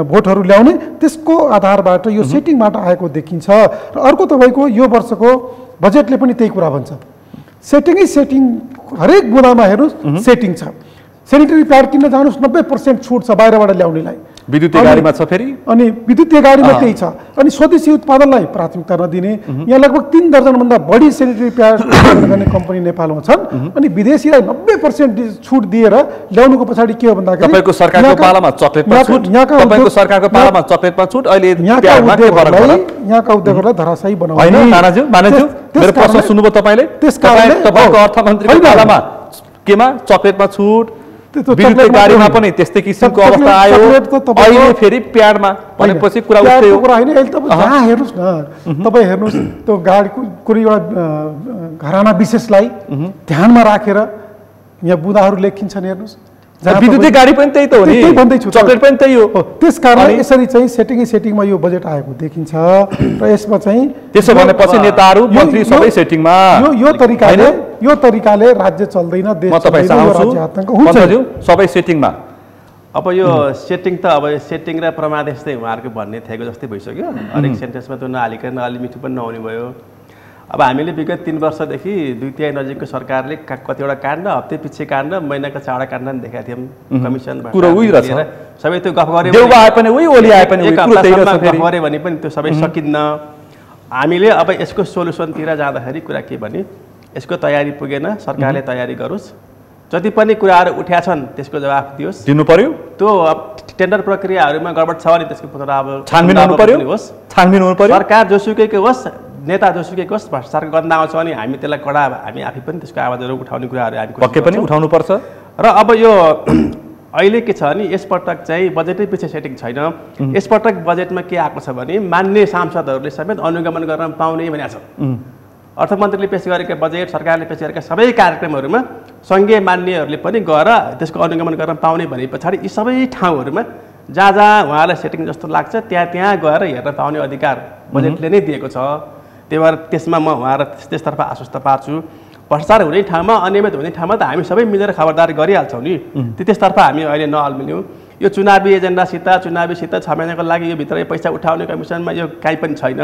भोटहरू ल्याउने, त्यसको आधारबाट यो सेटिङबाट आएको देखिन्छ। र अर्को तपाईँको यो वर्षको बजेटले पनि त्यही कुरा भन्छ, सेटिङ हरेक बुदामा हेर्नुहोस् सेटिङ छ। सेनिटरी प्याड किन्न जानुहोस् 90% छुट छ बाहिरबाट ल्याउनेलाई। विद्युतीय गाडीमा छ फेरि, अनि विद्युतीय गाडीमा त्यही छ। अनि स्वदेशी उत्पादनलाई प्राथमिकता नदिने, यहाँ लगभग 3 दर्जनभन्दा बढी सेनिटरी प्याड उत्पादन गर्ने कम्पनी नेपालमा छन्, अनि विदेशीलाई 90% छुट दिएर ल्याउनुको पछाडि के हो भन्दाखेरि तपाईको सरकारको पालामा चकलेटमा छुट, तपाईको सरकारको पालामा चकलेटमा छुट, अहिले प्याडमा के फरक पर्छ? यहाँका उद्योगहरूलाई धराशायी बनाउने हैन। तानाज्यू मानेज्यू, मेरो प्रश्न सुन्नुभयो तपाईले? तपाईको अर्थमन्त्रीको पालामा केमा चकलेटमा छुट, विद्युतीय गाडीमा पनि त्यस्तै किसिमको अवस्था आयो, अहिले फेरि प्याडमा भनेपछि कुरा उठ्यो। कुरा होइन, अहिले तपाईँ जहाँ हेर्नुहोस् न, तपाईँ हेर्नुहोस् त्यो गाडीको कुनै एउटा घराना विशेषलाई ध्यानमा राखेर यहाँ बुदाहरू लेखिन्छन्, हेर्नुहोस्। विद्युतीय गाडी पनि त्यही त हो नि, भन्दैछु, चकलेट पनि त्यही हो। त्यस कारण यसरी चाहिँ सेटिङमा यो बजेट आएको देखिन्छ र यसमा चाहिँ त्यसो भनेपछि नेताहरू मन्त्री सबै सेटिङमा यो तरिकाले राज्य चल्दैन, देश चल्दैन, सबै सेटिङमा। अब यो सेटिङ त अब सेटिङ र प्रमादेश चाहिँ उहाँहरूको भन्ने थिएको जस्तै भइसक्यो। हरेक सेन्टेन्समा त्यो नहालिकन अलि मिठो पनि नहुने भयो। अब हामीले विगत 3 वर्षदेखि 2/3 नजिकको सरकारले कतिवटा काण्ड, हप्ते पछि काण्ड, महिनाको चाडा काण्ड पनि देखाएको थियौँ। कमिसन सबै त्यो गफ गऱ्यो भने पनि त्यो सबै सकिन्न। हामीले अब यसको सोलुसनतिर जाँदाखेरि कुरा के भने, यसको तयारी पुगेन, सरकारले तयारी गरोस्, जति पनि कुराहरू उठ्या छन् त्यसको जवाफ दियोस्, दिनु पर्यो। त्यो अब टेन्डर प्रक्रियाहरूमा गडबड छ भने त्यसको अब छानबिन हुनु पर्यो, छानबिन हुनु पर्यो। सरकार जोसुकैको होस्, नेता जोसुकैको होस्, भ्रष्टाचारको गन्ध आउँछ भने हामी त्यसलाई कडा, हामी आफै पनि त्यसको आवाजहरू उठाउने कुराहरू हामी पक्कै पनि उठाउनु पर्छ। र अब यो अहिले के छ भने यसपटक चाहिँ बजेटै पछि सेटिङ छैन। यसपटक बजेटमा के आएको छ भने मान्य सांसदहरूले समेत अनुगमन गर्न पाउने भनेको छ। अर्थमन्त्रीले पेश गरेका बजेट, सरकारले पेश गरेका सबै कार्यक्रमहरूमा सङ्घीय मान्यहरूले पनि गएर त्यसको अनुगमन गर्न पाउने भने पछाडि यी सबै ठाउँहरूमा जहाँ उहाँलाई सेटिङ जस्तो लाग्छ त्यहाँ गएर हेर्न पाउने अधिकार बजेटले नै दिएको छ। त्यही भएर त्यसमा म उहाँलाई त्यसतर्फ आश्वस्त पार्छु। भ्रष्टाचार हुने ठाउँमा, अनियमित हुने ठाउँमा त हामी सबै मिलेर खबरदारी गरिहाल्छौँ नि, त्यसतर्फ हामी अहिले नअल्मिल्यौँ। यो चुनावी एजेन्डासित, चुनावीसित 6 महिनाको लागि यो भित्रै पैसा उठाउने कमिसनमा यो काहीँ पनि छैन।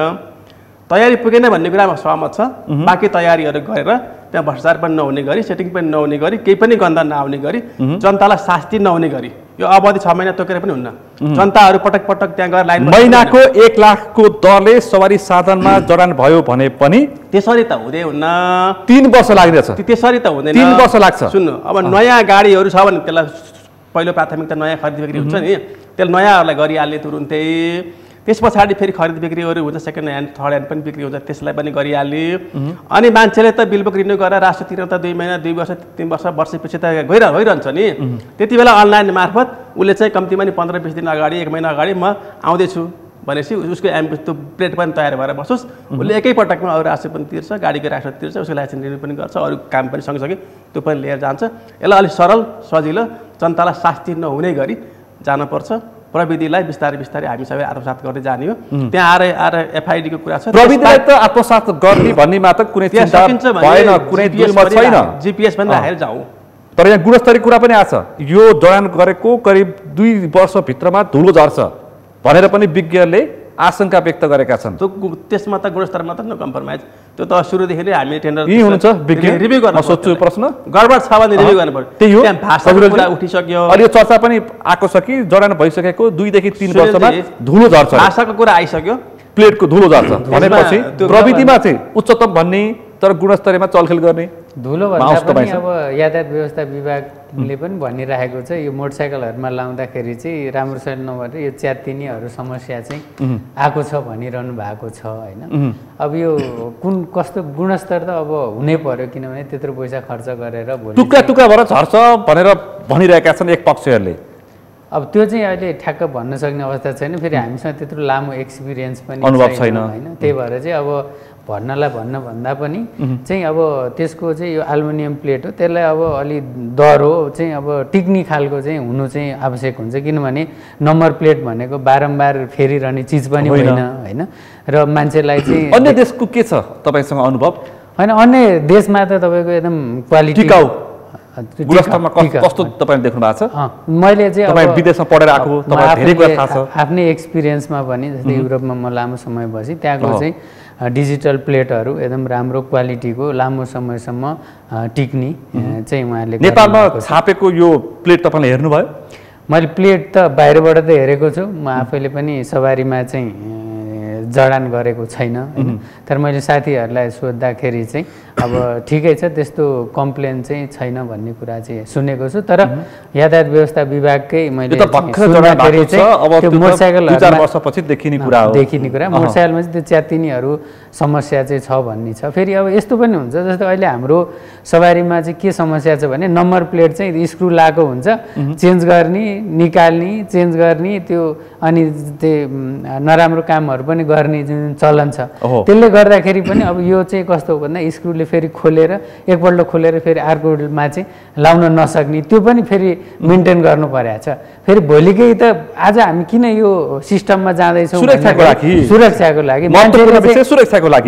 तयारी पुगेन भन्ने कुरामा सहमत छ। बाँकी तयारीहरू गरेर त्यहाँ भ्रष्टाचार पनि नहुने गरी, सेटिङ पनि नहुने गरी, केही पनि गन्ध नआउने गरी, जनतालाई शास्ति नहुने गरी, यो अवधि 6 महिना तोकेर पनि हुन्न। जनताहरू पटक पटक त्यहाँ गएर लाइन, महिनाको 1 लाखको दरले सवारी साधनमा जडान भयो भने पनि त्यसरी त हुँदै हुन्न, 3 वर्ष लाग्दैछ। त्यसरी त हुँदैन, 3 वर्ष लाग्छ। सुन्नु, अब नयाँ गाडीहरू छ भने त्यसलाई पहिलो प्राथमिकता नयाँ खरिद बिक्री हुन्छ नि, त्यसलाई नयाँहरूलाई गरिहाल्ने तुरुन्तै। त्यस पछाडि फेरि खरिद बिक्रीहरू हुन्छ, सेकेन्ड ह्यान्ड थर्ड ह्यान्ड पनि बिक्री हुन्छ, त्यसलाई पनि गरिहाल्ने। अनि मान्छेले त बिल बुक रिन्यू गरेर राष्ट्र तिरेर त 2 महिना 2 वर्ष 3 वर्ष वर्षपछि त गइरहन्छ नि। त्यति बेला अनलाइन मार्फत उसले चाहिँ कम्तीमा नि 15-20 दिन अगाडि 1 महिना अगाडि म आउँदैछु भनेपछि उसको त्यो प्लेट पनि तयार भएर बसोस्, उसले एकैपटकमा अरू राशि पनि तिर्छ, गाडीको राशि तिर्छ, उसको लाइसेन्स रिन्यू पनि गर्छ, अरू काम पनि सँगसँगै त्यो पनि लिएर जान्छ। यसलाई अलिक सरल सजिलो जनतालाई शास्ति नहुने गरी जानुपर्छ। प्रविधिलाई बिस्तारै बिस्तारै हामी सबै आत्मसात गर्दै जाने हो। त्यहाँ आएर एफआइडीको कुरा छ, प्रविधिलाई त आत्मसात गर्ने भन्ने मात्र कुनै चिन्ता भएन, कुनै दुईमत छैन। जीपीएस पनि राखेर जाउँ। तर यहाँ गुणस्तरीय कुरा पनि आछ, यो जडान गरेको करिब 2 वर्षभित्रमा धुलो झर्छ भनेर पनि विज्ञहरूले आशंका व्यक्त गरेका छन्। त्यसमा त गुणस्तरमा त नो कम्प्रोमाइज, त्यो त सुरुदेखि नै हामीले टेन्डर यही हुनुहुन्छ रिभ्यू गर्न सोध्छु प्रश्न गडबड छ भने रिभ्यू गर्नु पर्यो। त्यही हो, भाषाको कुरा उठिसक्यो, अहिले चर्चा पनि आएको छ कि जडान भइसकेको 2 देखि 3 वर्षमा धुलो झर्छ, भाषाको कुरा आइसक्यो, प्लेटको धुलो झर्छ भनेपछि प्रविधिमा चाहिँ उच्चतम भन्ने तर गुणस्तरीयमा चलखेल गर्ने धुलो भन्दा पनि अब यातायात व्यवस्था विभागले पनि भनिरहेको छ यो मोटरसाइकलहरूमा लाउँदाखेरि चाहिँ राम्रोसँग नभएर यो च्यातिनीहरू समस्या चाहिँ आएको छ भनिरहनु भएको छ होइन। अब यो कुन कस्तो गुणस्तर त अब हुनै पर्यो, किनभने त्यत्रो पैसा खर्च गरेर टुक्रा टुक्रा भएर झर्छ भनेर भनिरहेका छन् एक पक्षहरूले। अब त्यो चाहिँ अहिले ठ्याक्क भन्न सक्ने अवस्था छैन, फेरि हामीसँग त्यत्रो लामो एक्सपिरियन्स पनि अनुभव छैन होइन। त्यही भएर चाहिँ अब भन्नलाई भन्दा पनि चाहिँ अब त्यसको चाहिँ यो एल्युमिनियम प्लेट हो, त्यसलाई अब अलि दह्रो चाहिँ अब टिक्ने खालको चाहिँ हुनु चाहिँ आवश्यक हुन्छ, किनभने नम्बर प्लेट भनेको बारम्बार फेरिरहने चिज पनि होइन होइन। र मान्छेलाई चाहिँ अन्य देशको के छ तपाईँसँग अनुभव? होइन, अन्य देशमा त तपाईँको एकदम क्वालिटी गुणस्तरमा कस्तो तपाईँले देख्नु भएको छ? मैले चाहिँ तपाईँ विदेशमा पढेर आएको, तपाईँ धेरै कुरा थाहा छ। आफ्नै एक्सपिरियन्समा पनि जस्तै युरोपमा म लामो समय बसेँ, त्यहाँको चाहिँ डिजिटल प्लेटहरू एकदम राम्रो क्वालिटीको लामो समयसम्म टिक्ने चाहिँ उहाँहरूले नेपालमा छापेको यो प्लेट तपाईँले हेर्नुभयो? मैले प्लेट त बाहिरबाट त हेरेको छु, म आफैले पनि सवारीमा चाहिँ जडान गरेको छैन होइन। तर मैले साथीहरूलाई सोद्धाखेरि चाहिँ अब ठिकै छ, त्यस्तो कम्प्लेन चाहिँ छैन भन्ने कुरा चाहिँ सुनेको छु। तर यातायात व्यवस्था विभागकै मैले सुन्दाखेरि चाहिँ त्यो मोटरसाइकलहरुमा 2-4 वर्षपछि देखिने कुरा हो, देखिने कुरा मोटरसाइकलमा चाहिँ त्यो च्यातिनीहरू समस्या चाहिँ छ भन्ने छ। फेरि अब यस्तो पनि हुन्छ, जस्तो अहिले हाम्रो सवारीमा चाहिँ के समस्या छ भने नम्बर प्लेट चाहिँ स्क्रु लगाएको हुन्छ, चेन्ज गर्ने निकाल्ने चेन्ज गर्ने त्यो अनि त्यो नराम्रो कामहरू पनि गर्ने जुन चलन छ, त्यसले गर्दाखेरि पनि अब यो चाहिँ कस्तो हो भन्दा स्क्रुले फेरि खोलेर एकपल्ट खोलेर फेरि अर्कोमा चाहिँ लाउन नसक्ने, त्यो पनि फेरि मेन्टेन गर्नु परेको छ। फेरि भोलिकै त आज हामी किन यो सिस्टममा जाँदैछौँ? सुरक्षाको लागि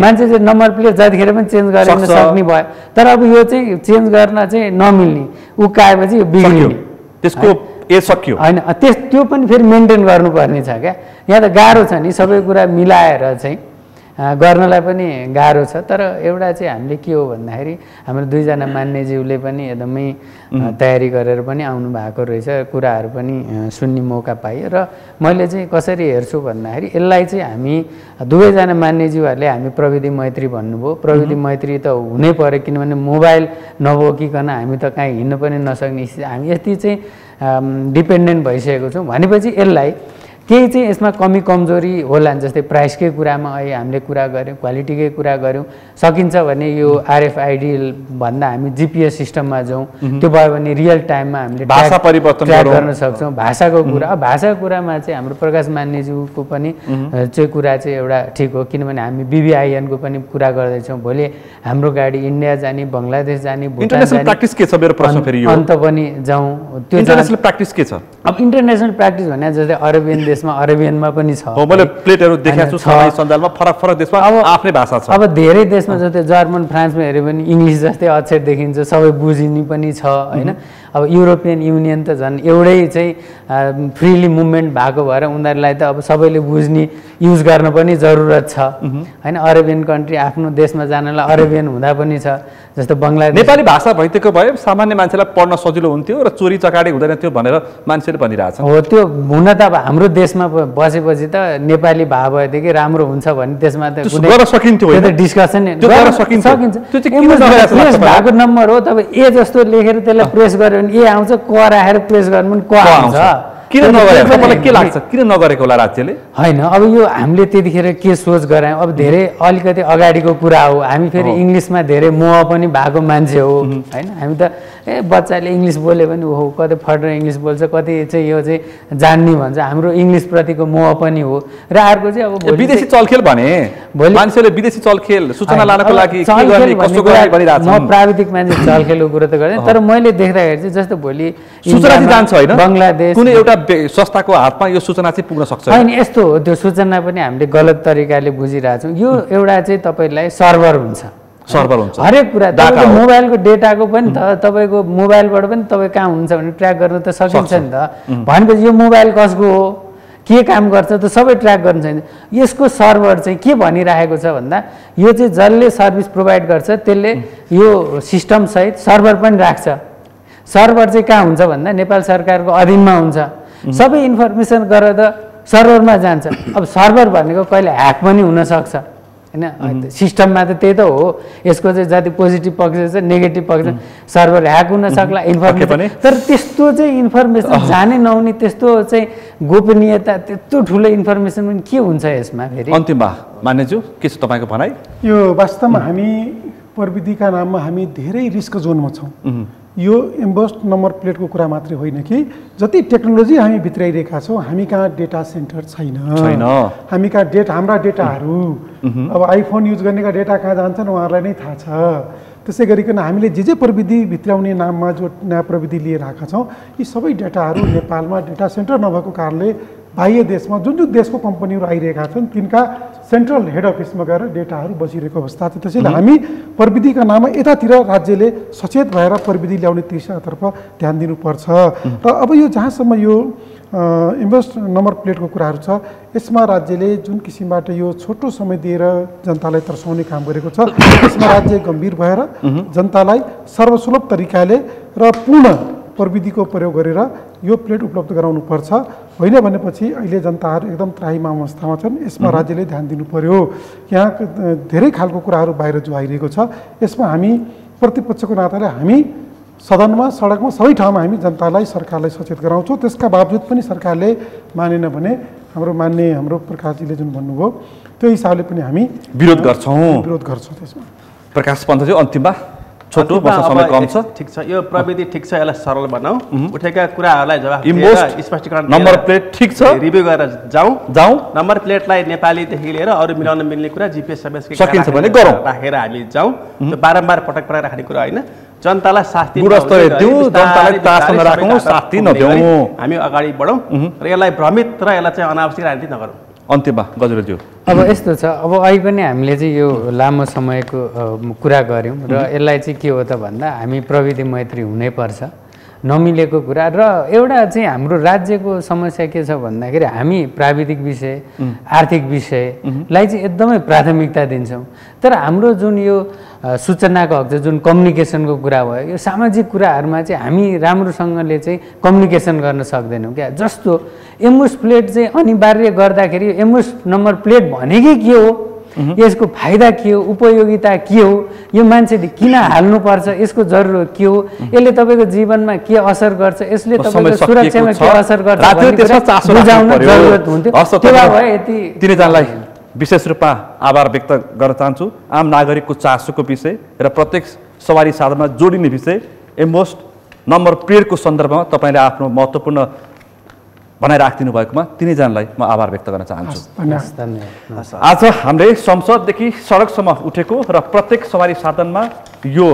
मान्छे चाहिँ नम्बर प्लेट जतिखेर पनि चेन्ज गर्न सक्ने भयो, तर अब यो चाहिँ चेन्ज गर्न चाहिँ नमिल्ने, उकाएपछि यो बिग्रिने, त्यसको ए सक्यो होइन। त्यो पनि फेरि मेन्टेन गर्नुपर्ने छ क्या। यहाँ त गाह्रो छ नि, सबै कुरा मिलाएर चाहिँ गर्नलाई पनि गाह्रो छ। तर एउटा चाहिँ हामीले के हो भन्दाखेरि हाम्रो 2जना मान्यज्यूले पनि एकदमै तयारी गरेर पनि आउनु भएको रहेछ, कुराहरू पनि सुन्ने मौका पाएँ। र मैले चाहिँ कसरी हेर्छु भन्दाखेरि यसलाई चाहिँ हामी 2जना मान्यज्यूहरूले हामी प्रविधि मैत्री भन्नुभयो, प्रविधि मैत्री त हुनै पर्यो, किनभने मोबाइल नबोकिकन हामी त कहीँ हिँड्न पनि नसक्ने, हामी यति चाहिँ डिपेन्डेन्ट भइसकेको छौँ। भनेपछि यसलाई केही चाहिँ यसमा कमी कमजोरी होला, जस्तै प्राइसकै कुरामा अहिले हामीले कुरा गऱ्यौँ, क्वालिटीकै कुरा गऱ्यौँ, सकिन्छ भने यो आरएफआइडी भन्दा हामी जिपिएस सिस्टममा जाउँ, त्यो भयो भने रियल टाइममा हामीले भाषा परिवर्तन गर्न सक्छौँ। भाषाको कुरा, भाषाको कुरामा चाहिँ हाम्रो प्रकाश मान्यज्यूको पनि चाहिँ कुरा चाहिँ एउटा ठिक हो, किनभने हामी BBIN को पनि कुरा गर्दैछौँ। भोलि हाम्रो गाडी इन्डिया जाने, बङ्गलादेश जाने, भुटान जाने, प्र्याक्टिस के छ मेरो प्रश्न फेरि यो अन्त पनि जाउँ, त्यो इन्टरनेसनल प्र्याक्टिस के छ? अब इन्टरनेसनल प्र्याक्टिस भने जस्तै अरेबियन देशमा अरेबियनमा पनि छ, मैले प्लेटहरू देखेको छु सबै सञ्जालमा, फरक फरक देशमा आफ्नै भाषा छ। अब धेरै देशमा जस्तै जर्मन फ्रान्समा हेऱ्यो भने इङ्ग्लिस जस्तै अक्षर देखिन्छ, सबै बुझिने पनि छ होइन। अब युरोपियन युनियन त झन् एउटै चाहिँ फ्रिली मुभमेन्ट भएको भएर उनीहरूलाई त अब सबैले बुझ्ने युज गर्न पनि जरुरत छ होइन। अरेबियन कन्ट्री आफ्नो देशमा जानलाई अरेबियन हुँदा पनि छ, जस्तो बङ्गलादेश। नेपाली भाषा भइदिएको भए सामान्य मान्छेलाई पढ्न सजिलो हुन्थ्यो र चोरी चकारी हुँदैन थियो भनेर मान्छेले भनिरहेछ। हो, त्यो हुन त अब हाम्रो देशमा बसेपछि त नेपाली भए भएदेखि राम्रो हुन्छ भने त्यसमा त गर्न सकिन्थ्यो, त्यो त डिस्कसन सकिन्छ। भएको नम्बर हो, तपाईँ ए जस्तो लेखेर त्यसलाई प्रेस गर्यो भने ए आउँछ, क राखेर प्रेस गर्नु पनि क आउँछ। किन नगरेको तपाईँलाई के लाग्छ किन नगरेको होला राज्यले होइन अब यो हामीले त्यतिखेर के सोच गरायौँ अब धेरै अलिकति अगाडिको कुरा हो हामी फेरि इङ्ग्लिसमा धेरै मोह पनि भएको मान्छे हो होइन हामी त बच्चाले इङ्ग्लिस बोल्यो भने ओहो कति फर्दर इङ्ग्लिस बोल्छ कति चाहिँ यो चाहिँ जान्ने भन्छ हाम्रो इङ्ग्लिसप्रतिको मोह पनि हो र अर्को चाहिँ अब विदेशी चलखेल भने मान्छेले विदेशी चलखेल सूचना लानको लागि के गर्ने कसो गर्ने भनिरहेछ म प्राविधिक मान्छे चलखेलको कुरो त गर्दैन तर मैले देख्दाखेरि चाहिँ जस्तो भोलि सूचना चाहिँ जान्छ होइन बङ्गलादेश कुनै एउटा संस्थाको हातमा यो सूचना चाहिँ पुग्न सक्छ होइन यस्तो हो त्यो सूचना पनि हामीले गलत तरिकाले बुझिरहेछौँ यो एउटा चाहिँ तपाईँलाई सर्भर हुन्छ सर्भर हुन्छ हरेक कुरा तपाईँको मोबाइलको डेटाको पनि त तपाईँको मोबाइलबाट पनि तपाईँ कहाँ हुनुहुन्छ भने ट्र्याक गर्न त सकिन्छ नि त भनेपछि यो मोबाइल कसको हो के काम गर्छ त सबै ट्र्याक गर्न सकिन्छ यसको सर्भर चाहिँ के भनिरहेको छ भन्दा यो चाहिँ जसले सर्भिस प्रोभाइड गर्छ त्यसले यो सिस्टम सहित सर्भर पनि राख्छ सर्भर चाहिँ कहाँ हुन्छ भन्दा नेपाल सरकारको अधीनमा हुन्छ सबै इन्फर्मेसन गरेर सर्भरमा जान्छ अब सर्भर भनेको कहिले ह्याक पनि हुनसक्छ होइन सिस्टममा त त्यही त हो यसको चाहिँ जति पोजिटिभ पक्ष छ नेगेटिभ पक्ष सर्भर ह्याक हुन सक्ला इन्फर्मेसन तर त्यस्तो चाहिँ इन्फर्मेसन जानै नहुने त्यस्तो चाहिँ गोपनीयता त्यत्रो ठुलो इन्फर्मेसन पनि के हुन्छ यसमा फेरि अन्तिममा मान्यज्यू के छ तपाईँको भनाइ यो वास्तवमा हामी प्रविधिका नाममा हामी धेरै रिस्क जोनमा छौँ यो एम्बस्ड नम्बर प्लेटको कुरा मात्रै होइन कि जति टेक्नोलोजी हामी भित्राइरहेका छौँ हामी कहाँ डेटा सेन्टर छैन हामी कहाँ हाम्रा डेटाहरू अब आइफोन युज गर्नेका डेटा कहाँ जान्छन् उहाँहरूलाई नै थाहा छ त्यसै गरिकन हामीले जे प्रविधि भित्राउने नाममा जो नयाँ प्रविधि लिएर आएका छौँ यी सबै डेटाहरू नेपालमा डेटा सेन्टर नभएको कारणले बाह्य देशमा जुन जुन देशको कम्पनीहरू आइरहेका छन् तिनका सेन्ट्रल हेड अफिसमा गएर डेटाहरू बसिरहेको अवस्था छ त्यसैले हामी प्रविधिका नाममा यतातिर राज्यले सचेत भएर प्रविधि ल्याउने दिशातर्फ ध्यान दिनुपर्छ र अब यो जहाँसम्म यो इन्भेस्ट नम्बर प्लेटको कुराहरू छ यसमा राज्यले जुन किसिमबाट यो छोटो समय दिएर जनतालाई तर्साउने काम गरेको छ यसमा राज्य गम्भीर भएर जनतालाई सर्वसुलभ तरिकाले र पूर्ण प्रविधिको प्रयोग गरेर यो प्लेट उपलब्ध गराउनु पर्छ होइन भनेपछि अहिले जनताहरू एकदम त्राहीमाम अवस्थामा छन् यसमा राज्यले ध्यान दिनु पर्यो यहाँ धेरै खालको कुराहरू बाहिर जो आइरहेको छ यसमा हामी प्रतिपक्षको नाताले हामी सदनमा सडकमा सबै ठाउँमा हामी जनतालाई सरकारलाई सचेत गराउँछौँ त्यसका बावजुद पनि सरकारले मानेन भने हाम्रो प्रकाशजीले जुन भन्नुभयो त्यो हिसाबले पनि हामी विरोध गर्छौँ त्यसमा प्रकाश पन्तज्यू अन्तिममा छोटो समय कम छ ठिक छ यो प्रविधि ठिक छ यसलाई सरल बनाऊ उठेका कुराहरूलाई जवाफ स्पष्टीकरण नम्बर प्लेट ठिक छ रिभ्यू गरेर जाउँ नम्बर प्लेटलाई नेपालीदेखि लिएर अरू मिलाउन मिल्ने कुरा जिपिएस सकिन्छ भने गरौँ राखेर हामी जाउँ त्यो बारम्बार पटक पटक राख्ने कुरा होइन जनतालाई शास्ति हामी अगाडि बढौँ र यसलाई भ्रमित र यसलाई चाहिँ अनावश्यक राजनीति नगरौँ अन्त्यमा गजुरेज्यू अब यस्तो छ अब अहिले पनि हामीले चाहिँ यो लामो समयको कुरा गऱ्यौँ र यसलाई चाहिँ के हो त भन्दा हामी प्रविधि मैत्री हुनैपर्छ नमिलेको कुरा र एउटा चाहिँ हाम्रो राज्यको समस्या के छ भन्दाखेरि हामी प्राविधिक विषय आर्थिक विषयलाई चाहिँ एकदमै प्राथमिकता दिन्छौँ तर हाम्रो जुन यो सूचनाको हक जुन कम्युनिकेसनको कुरा भयो यो सामाजिक कुराहरूमा चाहिँ हामी राम्रोसँगले चाहिँ कम्युनिकेसन गर्न सक्दैनौँ क्या जस्तो एम्बुस प्लेट चाहिँ अनिवार्य गर्दाखेरि एम्बुस नम्बर प्लेट भनेकै के हो यसको फाइदा के हो उपयोगिता के हो यो मान्छेले किन हाल्नुपर्छ यसको जरुरत के हो यसले तपाईँको जीवनमा के असर गर्छ यसले तपाईँको सुरक्षामा के असर गर्छ बुझाउन जरुरत हुन्थ्यो तिनैजनालाई विशेष रूपमा आभार व्यक्त गर्न चाहन्छु आम नागरिकको चासोको विषय र प्रत्येक सवारी साधनमा जोडिने विषय एम्बोस्ड नम्बर प्लेटको सन्दर्भमा तपाईँले आफ्नो महत्त्वपूर्ण भनाइ राखिदिनु भएकोमा तिनैजनालाई म आभार व्यक्त गर्न चाहन्छु आज हामीले संसददेखि सडकसम्म उठेको र प्रत्येक सवारी साधनमा यो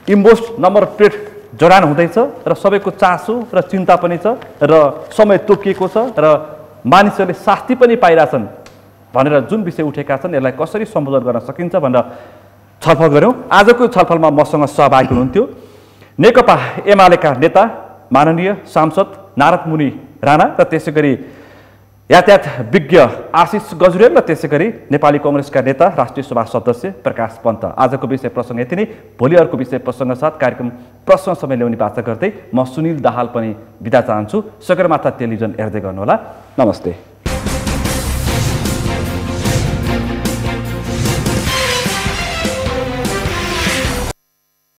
एम्बोस्ड नम्बर प्लेट जडान हुँदैछ र सबैको चासो र चिन्ता पनि छ र समय तोकिएको छ र मानिसहरूले शास्ति पनि पाइरहेछन् भनेर जुन विषय उठेका छन् यसलाई कसरी सम्बोधन गर्न सकिन्छ भनेर छलफल गऱ्यौँ आजको छलफलमा मसँग सहभागी हुनुहुन्थ्यो नेकपा एमालेका नेता माननीय सांसद नारद मुनि राणा र त्यसै गरी यातायात विज्ञ आशिष गजुरेल र त्यसै गरी नेपाली कङ्ग्रेसका नेता राष्ट्रिय सभा सदस्य प्रकाश पन्त आजको विषय प्रसङ्ग यति नै भोलि अर्को विषय प्रसङ्ग साथ कार्यक्रम प्रश्न समय ल्याउने वाचा गर्दै म सुनिल दाहाल पनि बिदा चाहन्छु सगरमाथा टेलिभिजन हेर्दै गर्नुहोला नमस्ते।